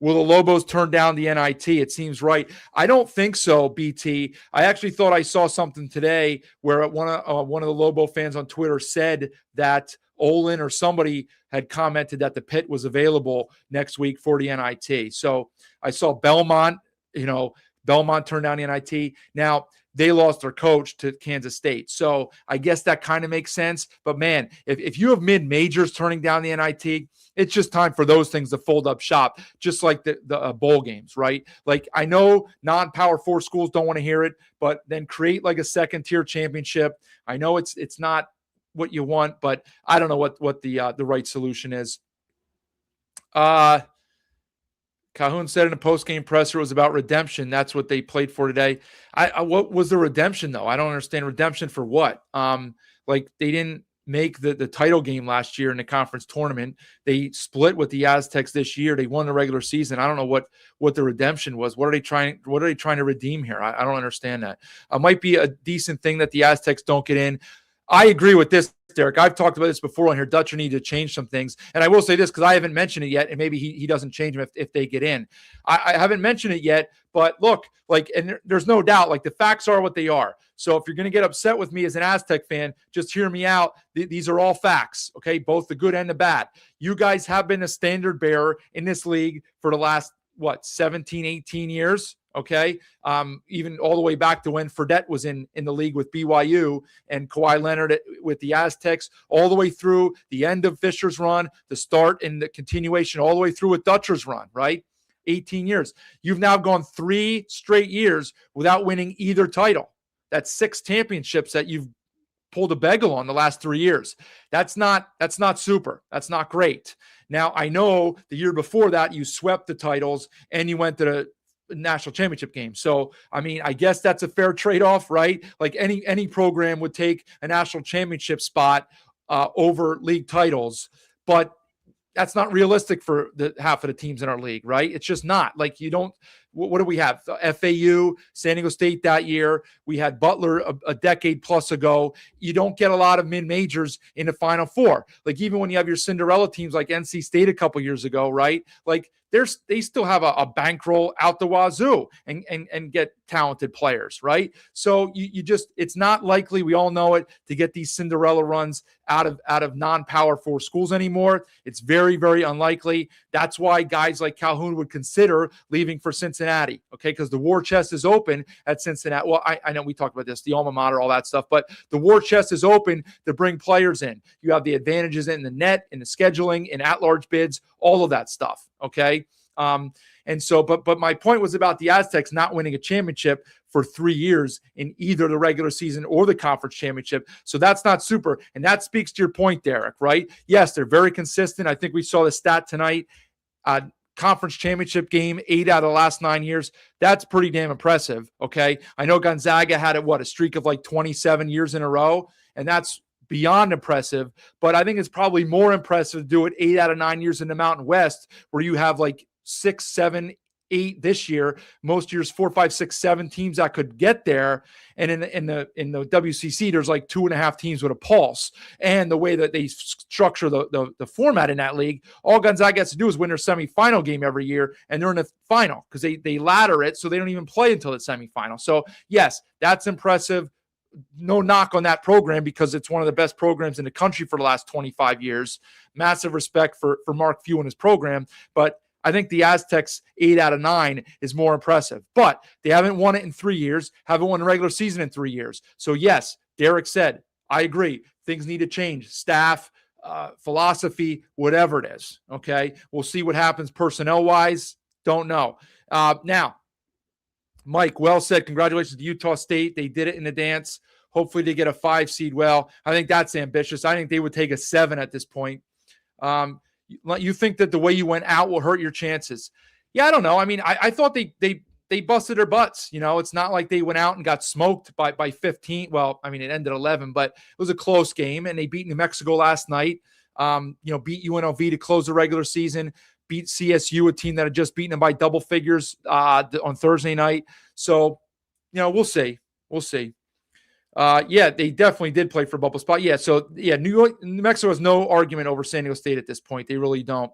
Will the Lobos turn down the NIT? It seems right. I don't think so, BT. I actually thought I saw something today where one of the Lobo fans on Twitter said that Olin or somebody had commented that the pit was available next week for the NIT. So I saw Belmont turned down the NIT. Now, they lost their coach to Kansas State. So I guess that kind of makes sense. But man, if you have mid-majors turning down the NIT, it's just time for those things to fold up shop, just like the bowl games, right? Like, I know non-Power 4 schools don't want to hear it, but then create like a second-tier championship. I know it's not what you want, but I don't know what the right solution is. Calhoun said in a post-game presser it was about redemption. That's what they played for today. What was the redemption, though? I don't understand. Redemption for what? Like, they didn't make the title game last year in the conference tournament. They split with the Aztecs this year. They won the regular season. I don't know what the redemption was. What are they trying to redeem here? I don't understand that. It might be a decent thing that the Aztecs don't get in. I agree with this, Derek. I've talked about this before on here. Dutcher need to change some things. And I will say this because I haven't mentioned it yet, and maybe he doesn't change them if they get in. I haven't mentioned it yet, but look, and there's no doubt, the facts are what they are. So if you're going to get upset with me as an Aztec fan, just hear me out. These are all facts, okay? Both the good and the bad. You guys have been a standard bearer in this league for the last, 17, 18 years? Okay. Even all the way back to when Fredette was in the league with BYU and Kawhi Leonard with the Aztecs, all the way through the end of Fisher's run, the start and the continuation, all the way through with Dutcher's run, right? 18 years. You've now gone 3 straight years without winning either title. That's 6 championships that you've pulled a bagel on the last 3 years. That's not super. That's not great. Now, I know the year before that you swept the titles and you went to the national championship game. So, I mean, I guess that's a fair trade-off, right? Like any program would take a national championship spot over league titles, but that's not realistic for the half of the teams in our league, right? It's just not. Like, you don't. What do we have? FAU, San Diego State that year. We had Butler a decade plus ago. You don't get a lot of mid-majors in the Final Four. Like, even when you have your Cinderella teams like NC State a couple years ago, right? Like, they still have a bankroll out the wazoo and get talented players, right? So you just, it's not likely, we all know it, to get these Cinderella runs out of non-Power 4 schools anymore. It's very, very unlikely. That's why guys like Calhoun would consider leaving for Cincinnati, okay? Because the war chest is open at Cincinnati. Well, I know we talked about this, the alma mater, all that stuff, but the war chest is open to bring players in. You have the advantages in the net, in the scheduling, in at-large bids, all of that stuff, okay? And so, but my point was about the Aztecs not winning a championship for 3 years in either the regular season or the conference championship. So that's not super. And that speaks to your point, Derek, right? Yes, they're very consistent. I think we saw the stat tonight. Conference championship game, 8 out of the last 9 years. That's pretty damn impressive. Okay. I know Gonzaga had a streak of 27 years in a row, and that's beyond impressive, but I think it's probably more impressive to do it 8 out of 9 years in the Mountain West, where you have 6, 7, 8 this year. Most years 4, 5, 6, 7 teams that could get there, and in the WCC there's 2.5 teams with a pulse. And the way that they structure the format in that league, all Gonzaga has to do is win their semifinal game every year, and they're in the final because they ladder it, so they don't even play until the semifinal. So yes, that's impressive. No knock on that program because it's one of the best programs in the country for the last 25 years. Massive respect for Mark Few and his program, but I think the Aztecs 8 out of 9 is more impressive, but they haven't won it in 3 years, haven't won a regular season in 3 years. So yes, Derek said, I agree. Things need to change. Staff, philosophy, whatever it is. Okay. We'll see what happens personnel wise. Don't know. Now, Mike, well said. Congratulations to Utah State. They did it in the dance. Hopefully they get a 5 seed. Well, I think that's ambitious. I think they would take a 7 at this point. You think that the way you went out will hurt your chances? Yeah, I don't know. I mean, I thought they busted their butts. It's not like they went out and got smoked by 15. Well, I mean, it ended 11, but it was a close game, and they beat New Mexico last night. Beat UNLV to close the regular season. Beat CSU, a team that had just beaten them by double figures on Thursday night. So, we'll see. We'll see. Yeah, they definitely did play for a bubble spot. Yeah, so yeah, New Mexico has no argument over San Diego State at this point. They really don't.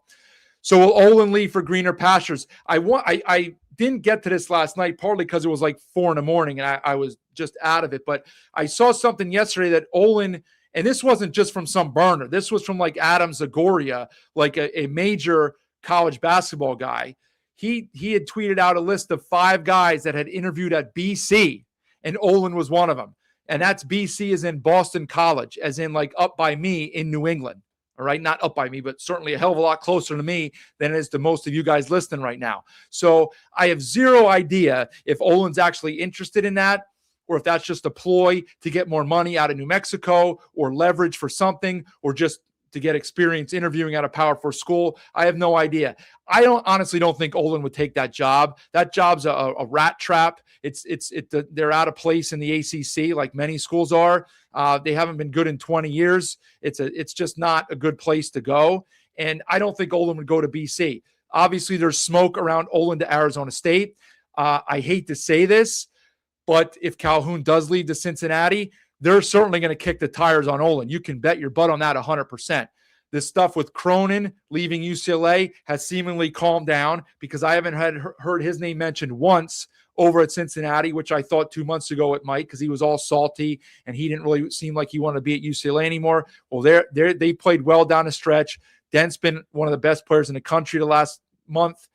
So will Olin leave for greener pastures? I didn't get to this last night, partly because it was like 4 a.m. and I was just out of it. But I saw something yesterday that Olin, and this wasn't just from some burner. This was from like Adam Zagoria, like a major college basketball guy. He had tweeted out a list of 5 guys that had interviewed at BC, and Olin was one of them. And that's BC as in Boston College, as in like up by me in New England. All right, not up by me, but certainly a hell of a lot closer to me than it is to most of you guys listening right now. So I have zero idea if Olin's actually interested in that, or if that's just a ploy to get more money out of New Mexico, or leverage for something, or just to get experience interviewing at a Power 4 school. I have no idea. I honestly don't think Olin would take that job. That job's a rat trap. They're out of place in the ACC, like many schools are. They haven't been good in 20 years. It's just not a good place to go. And I don't think Olin would go to BC. Obviously, there's smoke around Olin to Arizona State. I hate to say this, but if Calhoun does leave to Cincinnati, they're certainly going to kick the tires on Olin. You can bet your butt on that 100%. This stuff with Cronin leaving UCLA has seemingly calmed down, because I haven't heard his name mentioned once over at Cincinnati, which I thought 2 months ago it might, because he was all salty and he didn't really seem like he wanted to be at UCLA anymore. Well, they played well down the stretch. Dent's been one of the best players in the country the last month.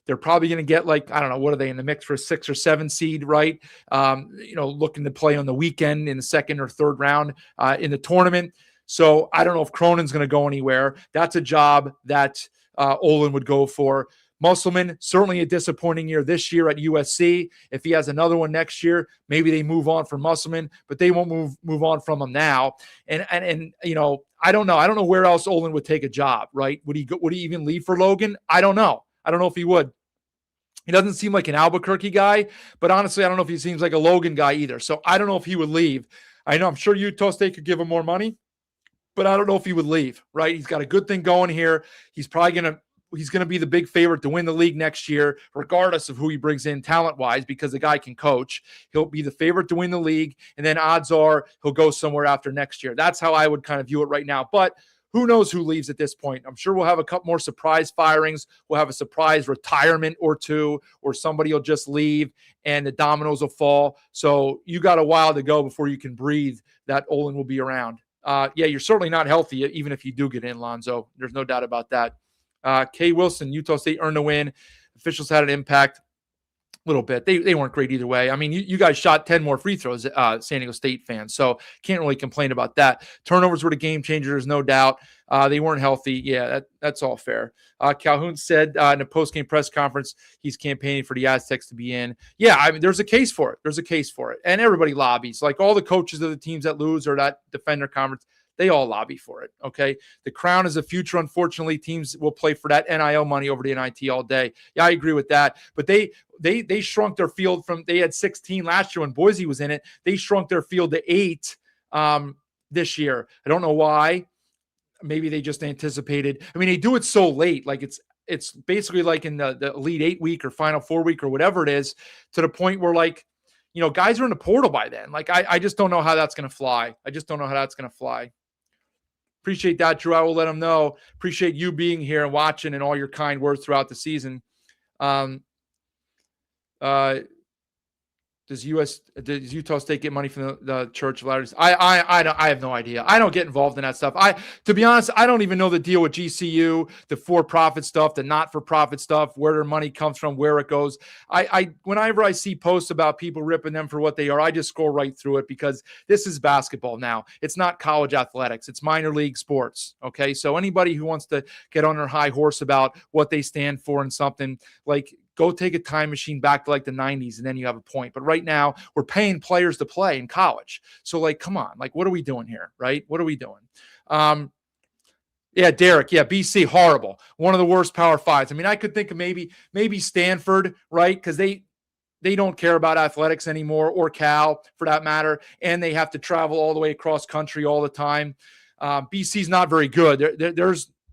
They're probably going to get, like, I don't know, what are they in the mix for, 6 or 7 seed, right? Looking to play on the weekend in the 2nd or 3rd round in the tournament. So I don't know if Cronin's going to go anywhere. That's a job that Olin would go for. Musselman, certainly a disappointing year this year at USC. If he has another one next year, maybe they move on from Musselman, but they won't move on from him now. And I don't know. I don't know where else Olin would take a job, right? Would he even leave for Logan? I don't know. I don't know if he would. He doesn't seem like an Albuquerque guy, but honestly, I don't know if he seems like a Logan guy either. So I don't know if he would leave. I'm sure Utah State could give him more money, but I don't know if he would leave, right? He's got a good thing going here. He's going to be the big favorite to win the league next year, regardless of who he brings in talent-wise, because the guy can coach. He'll be the favorite to win the league, and then odds are he'll go somewhere after next year. That's how I would kind of view it right now. But who knows who leaves at this point? I'm sure we'll have a couple more surprise firings. We'll have a surprise retirement or two, or somebody will just leave and the dominoes will fall. So you got a while to go before you can breathe that Olin will be around. You're certainly not healthy, even if you do get in, Lonzo. There's no doubt about that. Kay Wilson, Utah State earned a win. Officials had an impact. Little bit. They weren't great either way. I mean, you guys shot 10 more free throws, San Diego State fans, so can't really complain about that. Turnovers were the game changers, no doubt. They weren't healthy. Yeah, that's all fair. Calhoun said in a post-game press conference he's campaigning for the Aztecs to be in. Yeah, I mean, there's a case for it. And everybody lobbies. Like all the coaches of the teams that lose or that Defender Conference, they all lobby for it, okay? The crown is a future. Unfortunately, teams will play for that NIL money over the NIT all day. Yeah, I agree with that. But they shrunk their field from – they had 16 last year when Boise was in it. They shrunk their field to 8 this year. I don't know why. Maybe they just anticipated – I mean, they do it so late. Like it's basically like in the Elite 8 week or Final 4 week or whatever it is, to the point where, like, guys are in the portal by then. Like, I just don't know how that's going to fly. Appreciate that, Drew. I will let them know. Appreciate you being here and watching and all your kind words throughout the season. Does Utah State get money from the Church of Latter-day? I have no idea. I don't get involved in that stuff. To be honest, I don't even know the deal with GCU, the for-profit stuff, the not-for-profit stuff, where their money comes from, where it goes. Whenever I see posts about people ripping them for what they are, I just scroll right through it, because this is basketball now. It's not college athletics. It's minor league sports. Okay, so anybody who wants to get on their high horse about what they stand for and something, like, go take a time machine back to like the 90s and then you have a point. But right now we're paying players to play in college. So, like, come on, like, what are we doing here? Right? What are we doing? Yeah, Derek. Yeah, BC, horrible. One of the worst Power Fives. I mean, I could think of maybe Stanford, right? Because they don't care about athletics anymore, or Cal for that matter. And they have to travel all the way across country all the time. BC's not very good.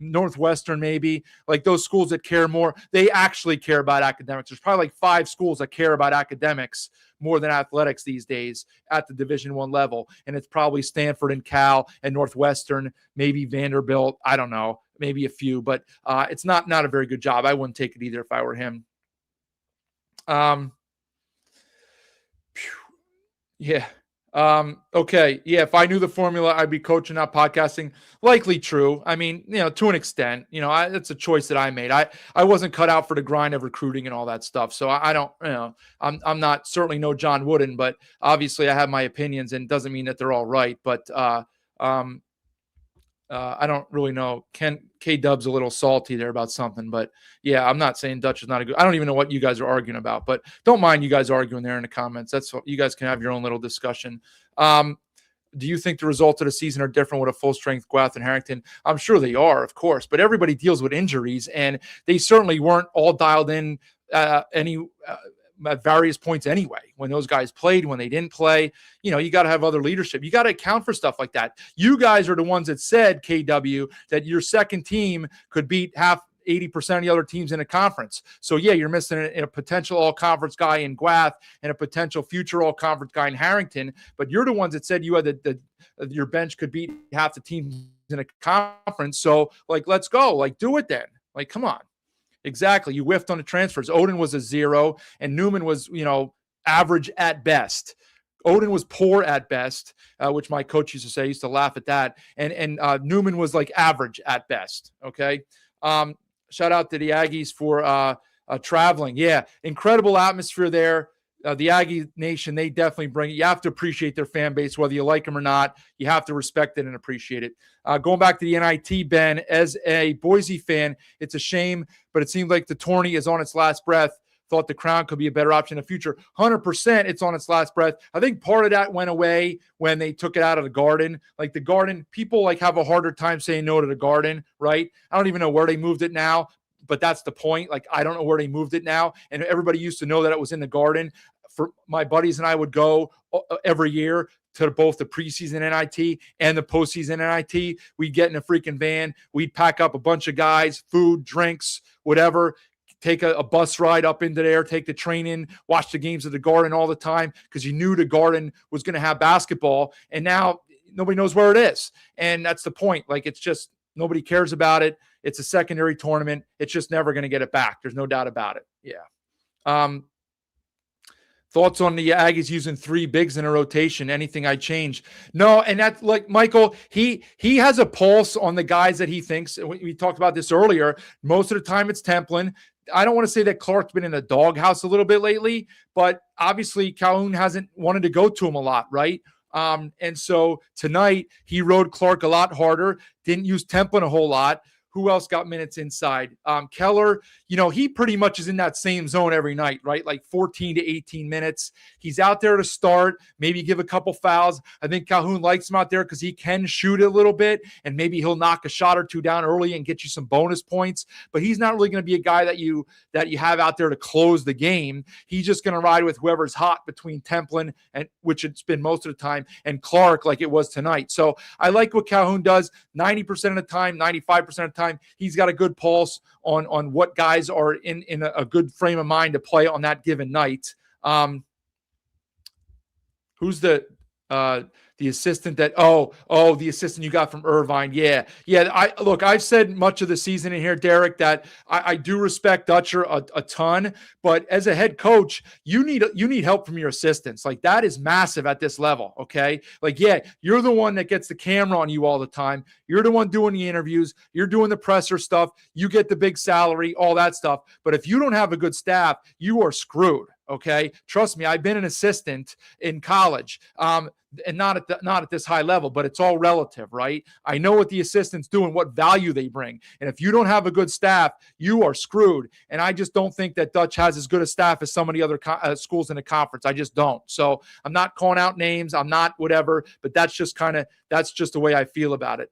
Northwestern, maybe, like those schools that care more, they actually care about academics. There's probably like 5 schools that care about academics more than athletics these days at the Division I level. And it's probably Stanford and Cal and Northwestern, maybe Vanderbilt. I don't know, maybe a few, but it's not a very good job. I wouldn't take it either if I were him. Yeah. Okay. Yeah. If I knew the formula, I'd be coaching, not podcasting. Likely true. I mean, to an extent, it's a choice that I made. I wasn't cut out for the grind of recruiting and all that stuff. So I don't, I'm not certainly no John Wooden, but obviously I have my opinions, and it doesn't mean that they're all right. But I don't really know. K-Dub's a little salty there about something, but yeah, I'm not saying Dutch is not a good. I don't even know what you guys are arguing about, but don't mind you guys arguing there in the comments. That's what you guys can have your own little discussion. Do you think the results of the season are different with a full strength Gwath and Harrington? I'm sure they are, of course, but everybody deals with injuries, and they certainly weren't all dialed in at various points anyway. When those guys played, when they didn't play, you got to have other leadership. You got to account for stuff like that. You guys are the ones that said, KW, that your second team could beat 80% of the other teams in a conference. So yeah, you're missing a potential all-conference guy in Gwath and a potential future all-conference guy in Harrington. But you're the ones that said you had your bench could beat half the teams in a conference. So let's go, do it then. Come on. Exactly. You whiffed on the transfers. Odin was a 0 and Newman was, average at best. Odin was poor at best, which my coach used to say. I used to laugh at that. And Newman was average at best. Okay. Shout out to the Aggies for traveling. Yeah. Incredible atmosphere there. The Aggie Nation, they definitely bring it. You have to appreciate their fan base, whether you like them or not. You have to respect it and appreciate it. Going back to the NIT, Ben, as a Boise fan, it's a shame, but it seems like the tourney is on its last breath. Thought the Crown could be a better option in the future. 100% it's on its last breath. I think part of that went away when they took it out of the Garden. The Garden, people have a harder time saying no to the Garden, right? I don't even know where they moved it now. But that's the point. I don't know where they moved it now. And everybody used to know that it was in the Garden. For my buddies and I would go every year to both the preseason NIT and the postseason NIT. We'd get in a freaking van. We'd pack up a bunch of guys, food, drinks, whatever, take a bus ride up into there, take the train in, watch the games at the Garden all the time because you knew the Garden was going to have basketball. And now nobody knows where it is. And that's the point. It's just nobody cares about it. It's a secondary tournament. It's just never going to get it back. There's no doubt about it. Yeah. Thoughts on the Aggies using 3 bigs in a rotation? Anything I change? No, and that's Michael, he has a pulse on the guys that he thinks. We talked about this earlier. Most of the time it's Templin. I don't want to say that Clark's been in the doghouse a little bit lately, but obviously Calhoun hasn't wanted to go to him a lot, right? And so tonight he rode Clark a lot harder, didn't use Templin a whole lot. Who else got minutes inside? Keller, he pretty much is in that same zone every night, right? 14 to 18 minutes. He's out there to start, maybe give a couple fouls. I think Calhoun likes him out there because he can shoot a little bit, and maybe he'll knock a shot or two down early and get you some bonus points. But he's not really going to be a guy that you have out there to close the game. He's just going to ride with whoever's hot between Templin, and which it's been most of the time, and Clark like it was tonight. So I like what Calhoun does 90% of the time, 95% of the time. He's got a good pulse on what guys are in a good frame of mind to play on that given night. Who's the assistant that the assistant you got from Irvine? Yeah. I've said much of the season in here, Derek, that I do respect Dutcher a ton, but as a head coach, you need help from your assistants. That is massive at this level. Okay. You're the one that gets the camera on you all the time. You're the one doing the interviews. You're doing the presser stuff. You get the big salary, all that stuff. But if you don't have a good staff, you are screwed. Okay. Trust me. I've been an assistant in college. And not at this high level, but it's all relative, right? I know what the assistants do and what value they bring. And if you don't have a good staff, you are screwed. And I just don't think that Dutch has as good a staff as some of the other schools in the conference. I just don't. So I'm not calling out names. I'm not whatever, but that's just the way I feel about it.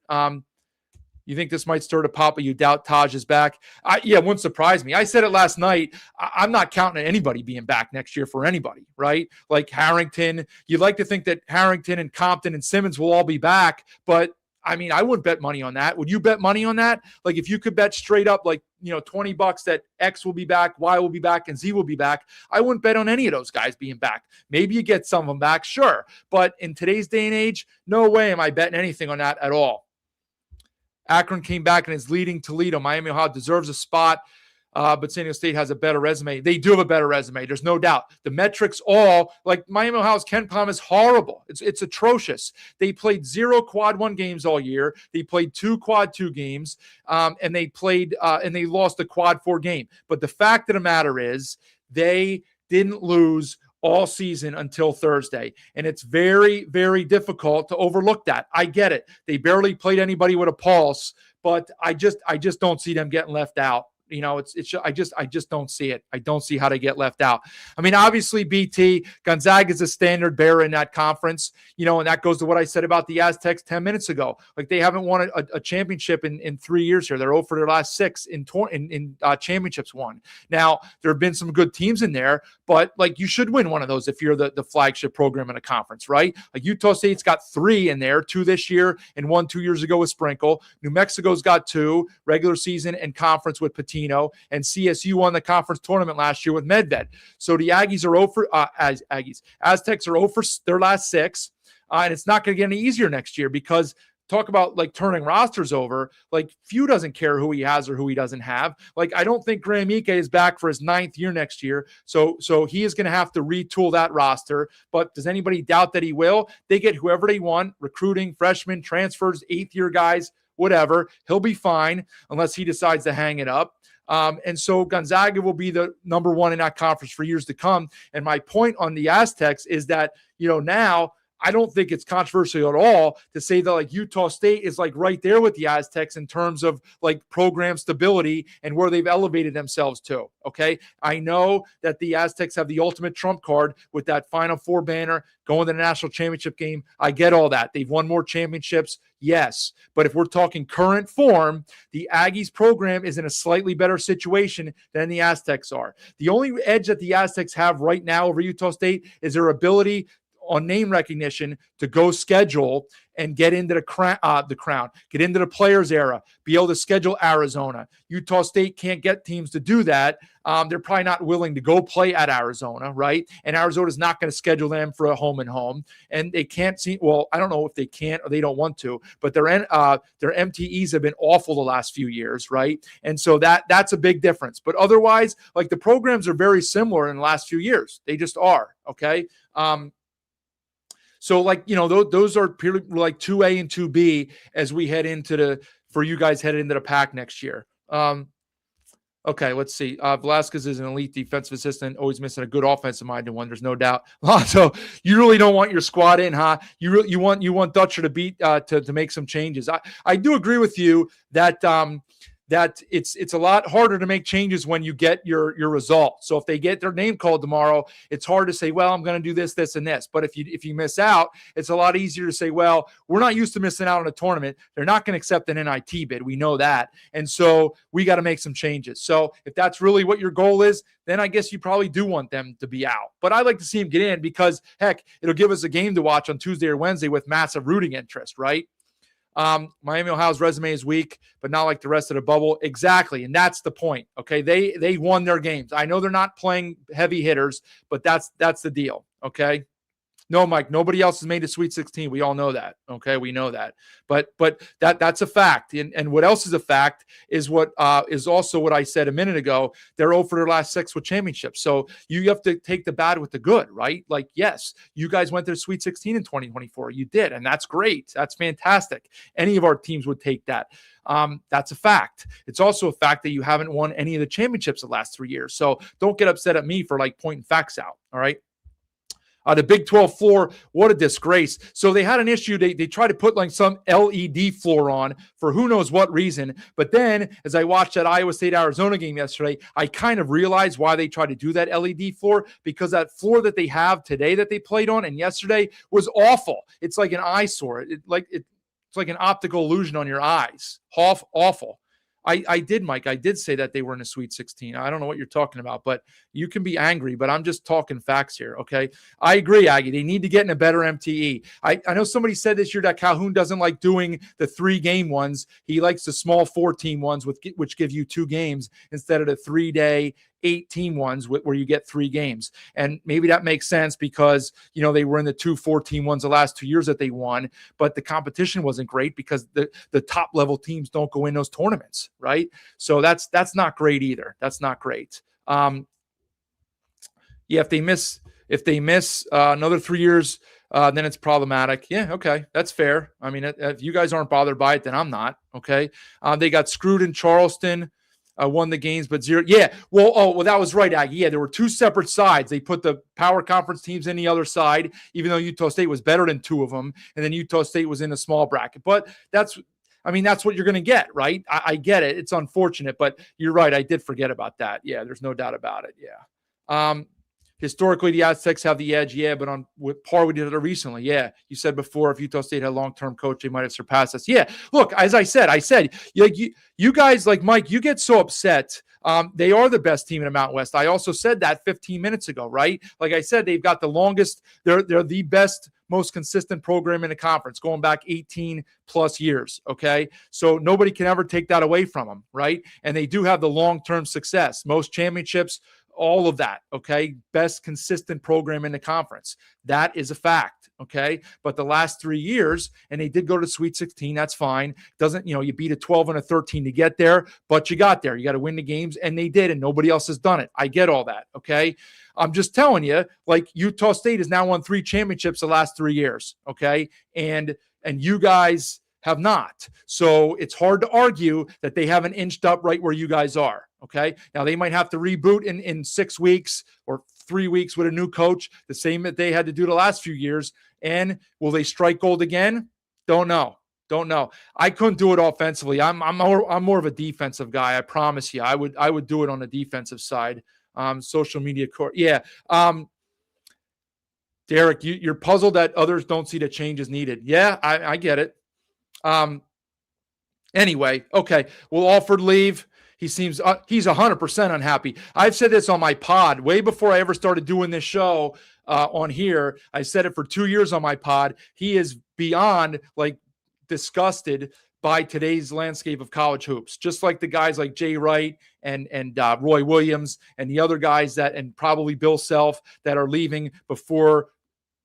You think this might stir the pot, but you doubt Taj is back? It wouldn't surprise me. I said it last night. I'm not counting on anybody being back next year for anybody, right? Harrington. You'd like to think that Harrington and Compton and Simmons will all be back, but I mean, I wouldn't bet money on that. Would you bet money on that? Like if you could bet straight up, like, $20 that X will be back, Y will be back, and Z will be back, I wouldn't bet on any of those guys being back. Maybe you get some of them back, sure. But in today's day and age, no way am I betting anything on that at all. Akron came back and is leading Toledo. Miami Ohio deserves a spot, but San Diego State has a better resume. They do have a better resume. There's no doubt. The metrics all, like Miami Ohio's KenPom is horrible. It's atrocious. They played 0 quad 1 games all year. They played 2 quad 2 games, and they lost the quad 4 game. But the fact of the matter is they didn't lose all season until Thursday. And it's very, very difficult to overlook that. I get it. They barely played anybody with a pulse, but I just don't see them getting left out. I just don't see it. I don't see how they get left out. I mean, obviously, BT, Gonzaga is a standard bearer in that conference, and that goes to what I said about the Aztecs 10 minutes ago. Like they haven't won a championship in 3 years here. They're 0 for their last 6 in championships won. Now, there have been some good teams in there, but like you should win one of those if you're the flagship program in a conference, right? Like Utah State's got 3 in there, 2 this year and 1 2 years ago with Sprinkle. New Mexico's got 2, regular season and conference with Patino. And CSU won the conference tournament last year with Medved. So the Aggies are 0 for Aztecs are 0 for their last 6, and it's not going to get any easier next year because talk about like turning rosters over. Like Few doesn't care who he has or who he doesn't have. Like I don't think Graham Ike is back for his 9th year next year, so he is going to have to retool that roster. But does anybody doubt that he will? They get whoever they want, recruiting, freshmen, transfers, 8th year guys, whatever. He'll be fine unless he decides to hang it up. And so Gonzaga will be the number 1 in that conference for years to come. And my point on the Aztecs is that, now I don't think it's controversial at all to say that like Utah State is like right there with the Aztecs in terms of like program stability and where they've elevated themselves to. Okay. I know that the Aztecs have the ultimate trump card with that Final Four banner going to the national championship game. I get all that. They've won more championships. Yes. But if we're talking current form, the Aggies program is in a slightly better situation than the Aztecs are. The only edge that the Aztecs have right now over Utah State is their ability on name recognition to go schedule and get into the crown, get into the players era, be able to schedule Arizona. Utah State can't get teams to do that. They're probably not willing to go play at Arizona, right? And Arizona's not going to schedule them for a home and home. And they can't see, well, I don't know if they can't or they don't want to, but their MTEs have been awful the last few years, right? And so that's a big difference. But otherwise, like the programs are very similar in the last few years. They just are, okay? So like, those are purely like 2A and 2B as we head into for you guys headed into the pack next year. Okay, let's see. Velasquez is an elite defensive assistant, always missing a good offensive minded one. There's no doubt. So you really don't want your squad in, huh? You want Dutcher to beat to make some changes. I do agree with you that that it's a lot harder to make changes when you get your result. So if they get their name called tomorrow, it's hard to say, well, I'm going to do this, this, and this. But if you miss out, it's a lot easier to say, well, we're not used to missing out on a tournament. They're not going to accept an NIT bid. We know that. And so we got to make some changes. So if that's really what your goal is, then I guess you probably do want them to be out. But I'd like to see them get in because, heck, it'll give us a game to watch on Tuesday or Wednesday with massive rooting interest, right? Miami Ohio's resume is weak, but not like the rest of the bubble. Exactly. And that's the point. Okay. They won their games. I know they're not playing heavy hitters, but that's the deal. Okay. No, Mike, nobody else has made a Sweet 16. We all know that. Okay. We know that, but that's a fact. And what else is a fact is what is also what I said a minute ago. They're 0 for their last 6 with championships. So you have to take the bad with the good, right? Like, yes, you guys went to the Sweet 16 in 2024. You did. And that's great. That's fantastic. Any of our teams would take that. That's a fact. It's also a fact that you haven't won any of the championships the last 3 years. So don't get upset at me for like pointing facts out. All right. The Big 12 floor, what a disgrace. So they had an issue. They tried to put like some LED floor on for who knows what reason. But then as I watched that Iowa State-Arizona game yesterday, I kind of realized why they tried to do that LED floor, because that floor that they have today that they played on and yesterday was awful. It's like an eyesore. It's like an optical illusion on your eyes. Awful. I did, Mike. I did say that they were in a Sweet 16. I don't know what you're talking about, but you can be angry, but I'm just talking facts here, okay? I agree, Aggie. They need to get in a better MTE. I know somebody said this year that Calhoun doesn't like doing the 3-game ones. He likes the small 4-team ones, which give you 2 games instead of the 3-day 8-team ones where you get 3 games. And maybe that makes sense because, they were in the 2 4-team ones the last 2 years that they won, but the competition wasn't great because the top level teams don't go in those tournaments, right? So that's not great either. That's not great. If they miss another 3 years, then it's problematic. Yeah, okay, that's fair. I mean, if you guys aren't bothered by it, then I'm not. Okay, they got screwed in Charleston. Won the games, but 0. Yeah. Well, that was right, Aggie. Yeah, there were 2 separate sides. They put the power conference teams in the other side, even though Utah State was better than 2 of them. And then Utah State was in a small bracket. But that's what you're going to get, right? I get it. It's unfortunate, but you're right. I did forget about that. Yeah, there's no doubt about it. Yeah. Historically, the Aztecs have the edge, yeah, but on with par we did it recently. Yeah, you said before if Utah State had a long-term coach, they might have surpassed us. Yeah, look, as I said, you guys like Mike, you get so upset. They are the best team in the Mountain West. I also said that 15 minutes ago, right? Like I said, they've got the longest. They're the best, most consistent program in the conference, going back 18 plus years. Okay, so nobody can ever take that away from them, right? And they do have the long-term success, most championships. All of that, okay? Best consistent program in the conference. That is a fact, okay? But the last 3 years, and they did go to Sweet 16, that's fine. Doesn't, you beat a 12 and a 13 to get there, but you got there. You got to win the games, and they did, and nobody else has done it. I get all that, okay? I'm just telling you, like Utah State has now won 3 championships the last 3 years, okay? And you guys have not. So it's hard to argue that they haven't inched up right where you guys are. Okay. Now they might have to reboot in 6 weeks or 3 weeks with a new coach, the same that they had to do the last few years. And will they strike gold again? Don't know. I couldn't do it offensively. I'm more of a defensive guy. I promise you. I would do it on the defensive side. Social media court. Yeah. Derek, you're puzzled that others don't see the changes needed. Yeah, I get it. Anyway, okay. Will Alford leave? He seems he's 100% unhappy. I've said this on my pod way before I ever started doing this show on here. I said it for 2 years on my pod. He is beyond disgusted by today's landscape of college hoops, just like the guys like Jay Wright and Roy Williams and the other guys and probably Bill Self that are leaving before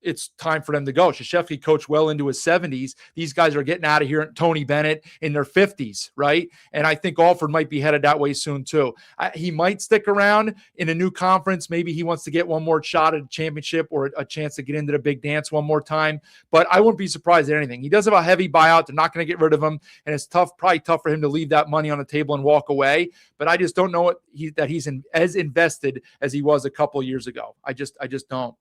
it's time for them to go. Krzyzewski coached well into his 70s. These guys are getting out of here. Tony Bennett in their 50s, right? And I think Alford might be headed that way soon too. He might stick around in a new conference. Maybe he wants to get one more shot at a championship or a chance to get into the big dance one more time. But I wouldn't be surprised at anything. He does have a heavy buyout. They're not going to get rid of him. And it's probably tough for him to leave that money on the table and walk away. But I just don't know that he's as invested as he was a couple of years ago. I just don't.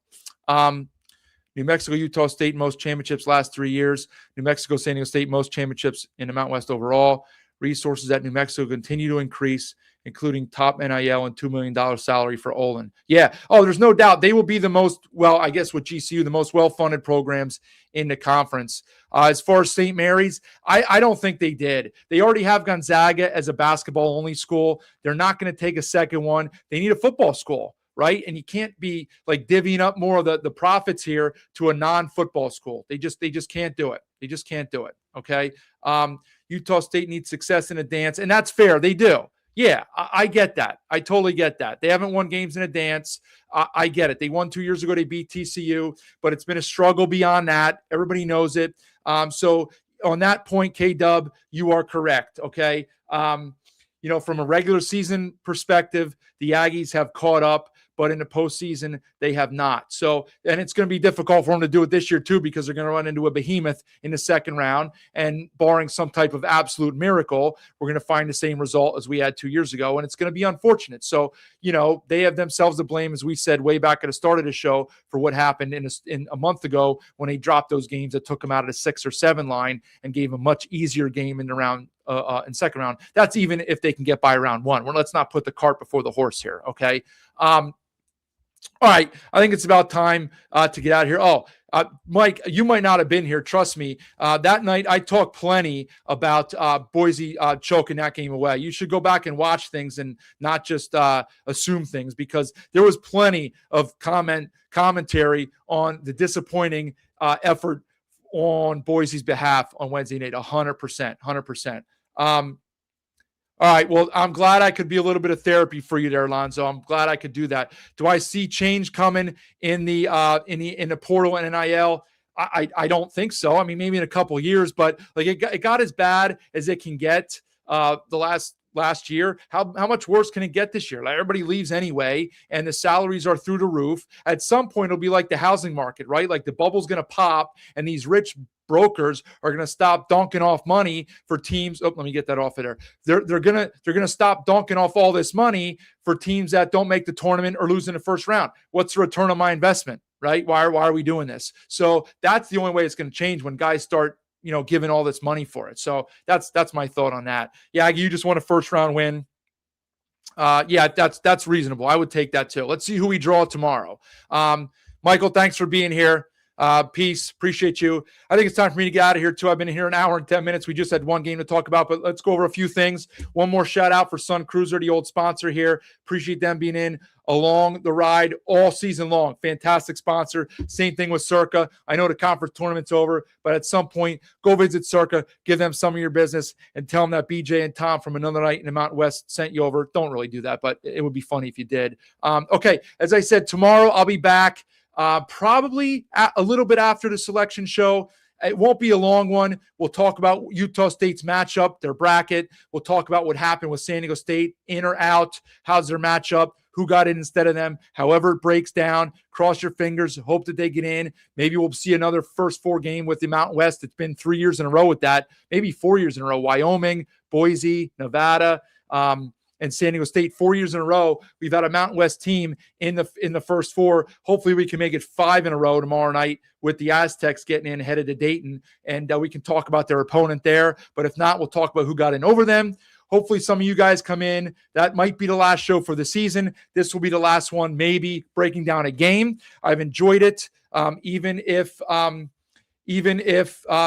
New Mexico, Utah State, most championships last 3 years. New Mexico, San Diego State, most championships in the Mountain West overall. Resources at New Mexico continue to increase, including top NIL and $2 million salary for Olin. Yeah. Oh, there's no doubt they will be the most, I guess with GCU, the most well-funded programs in the conference. As far as St. Mary's, I don't think they did. They already have Gonzaga as a basketball-only school. They're not going to take a second one. They need a football school. Right. And you can't be divvying up more of the profits here to a non-football school. They just can't do it. They just can't do it. OK. Utah State needs success in a dance. And that's fair. They do. Yeah, I get that. I totally get that. They haven't won games in a dance. I get it. They won 2 years ago. They beat TCU, but it's been a struggle beyond that. Everybody knows it. So on that point, K-Dub, you are correct. OK. From a regular season perspective, the Aggies have caught up. But in the postseason, they have not. So, and it's going to be difficult for them to do it this year too, because they're going to run into a behemoth in the second round. And barring some type of absolute miracle, we're going to find the same result as we had 2 years ago. And it's going to be unfortunate. So, they have themselves to blame, as we said way back at the start of the show, for what happened in a month ago when they dropped those games that took them out of the 6 or 7 line and gave a much easier game in the round. In second round. That's even if they can get by round 1. Well, let's not put the cart before the horse here. Okay. All right. I think it's about time to get out of here. Oh, Mike, you might not have been here. Trust me. That night, I talked plenty about Boise choking that game away. You should go back and watch things and not just assume things, because there was plenty of commentary on the disappointing effort on Boise's behalf on Wednesday night. 100%. All right. Well, I'm glad I could be a little bit of therapy for you there, Alonzo. I'm glad I could do that. Do I see change coming in the portal and NIL? I don't think so. I mean, maybe in a couple of years, but like it got as bad as it can get the last year. How much worse can it get this year? Like, everybody leaves anyway, and the salaries are through the roof. At some point, it'll be like the housing market, right? Like the bubble's going to pop, and these rich brokers are going to stop donking off money for teams. Oh, let me get that off of there. They're going to stop donking off all this money for teams that don't make the tournament or lose in the first round. What's the return on my investment, right? Why are we doing this? So that's the only way it's going to change, when guys start, giving all this money for it. So that's my thought on that. Yeah, you just want a first round win. Yeah, that's reasonable. I would take that too. Let's see who we draw tomorrow. Michael, thanks for being here. Peace. Appreciate you. I think it's time for me to get out of here too. I've been here an hour and 10 minutes. We just had one game to talk about, but let's go over a few things. One more shout out for Sun Cruiser, the old sponsor here. Appreciate them being in along the ride all season long. Fantastic sponsor. Same thing with Circa. I know the conference tournament's over, but at some point, go visit Circa, give them some of your business, and tell them that BJ and Tom from Another Night in the Mountain West sent you over. Don't really do that, but it would be funny if you did. Okay, as I said, tomorrow I'll be back. Probably a little bit after the selection show. It won't be a long one. We'll talk about Utah State's matchup, their bracket. We'll talk about what happened with San Diego State, in or out. How's their matchup? Who got in instead of them? However it breaks down, cross your fingers, hope that they get in. Maybe we'll see another first four game with the Mountain West. It's been 3 years in a row with that, maybe 4 years in a row. Wyoming, Boise, Nevada, and San Diego State, 4 years in a row. We've had a Mountain West team in the first four. Hopefully we can make it 5 in a row tomorrow night with the Aztecs getting in, headed to Dayton, and we can talk about their opponent there. But if not, we'll talk about who got in over them. Hopefully some of you guys come in. That might be the last show for the season. This will be the last one, maybe breaking down a game. I've enjoyed it, even if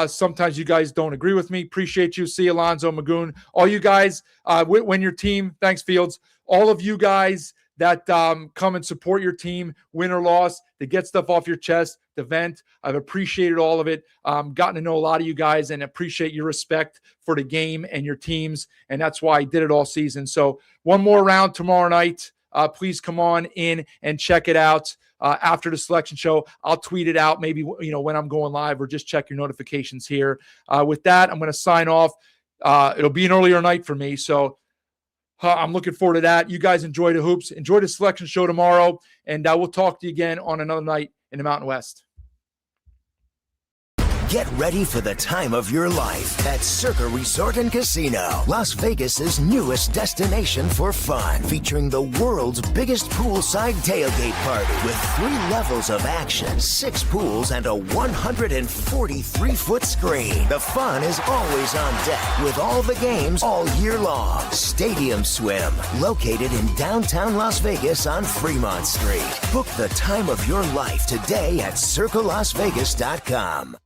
sometimes you guys don't agree with me. Appreciate you. See Alonzo, Magoon, all you guys, when your team, thanks Fields, all of you guys that come and support your team, win or loss, to get stuff off your chest, to vent. I've appreciated all of it. Gotten to know a lot of you guys and appreciate your respect for the game and your teams. And that's why I did it all season. So one more round tomorrow night. Please come on in and check it out. After the selection show, I'll tweet it out maybe, when I'm going live, or just check your notifications here. With that, I'm going to sign off. It'll be an earlier night for me, so I'm looking forward to that. You guys enjoy the hoops. Enjoy the selection show tomorrow, and we'll talk to you again on Another Night in the Mountain West. Get ready for the time of your life at Circa Resort and Casino, Las Vegas's newest destination for fun, featuring the world's biggest poolside tailgate party with 3 levels of action, 6 pools, and a 143-foot screen. The fun is always on deck with all the games all year long. Stadium Swim, located in downtown Las Vegas on Fremont Street. Book the time of your life today at CircaLasVegas.com.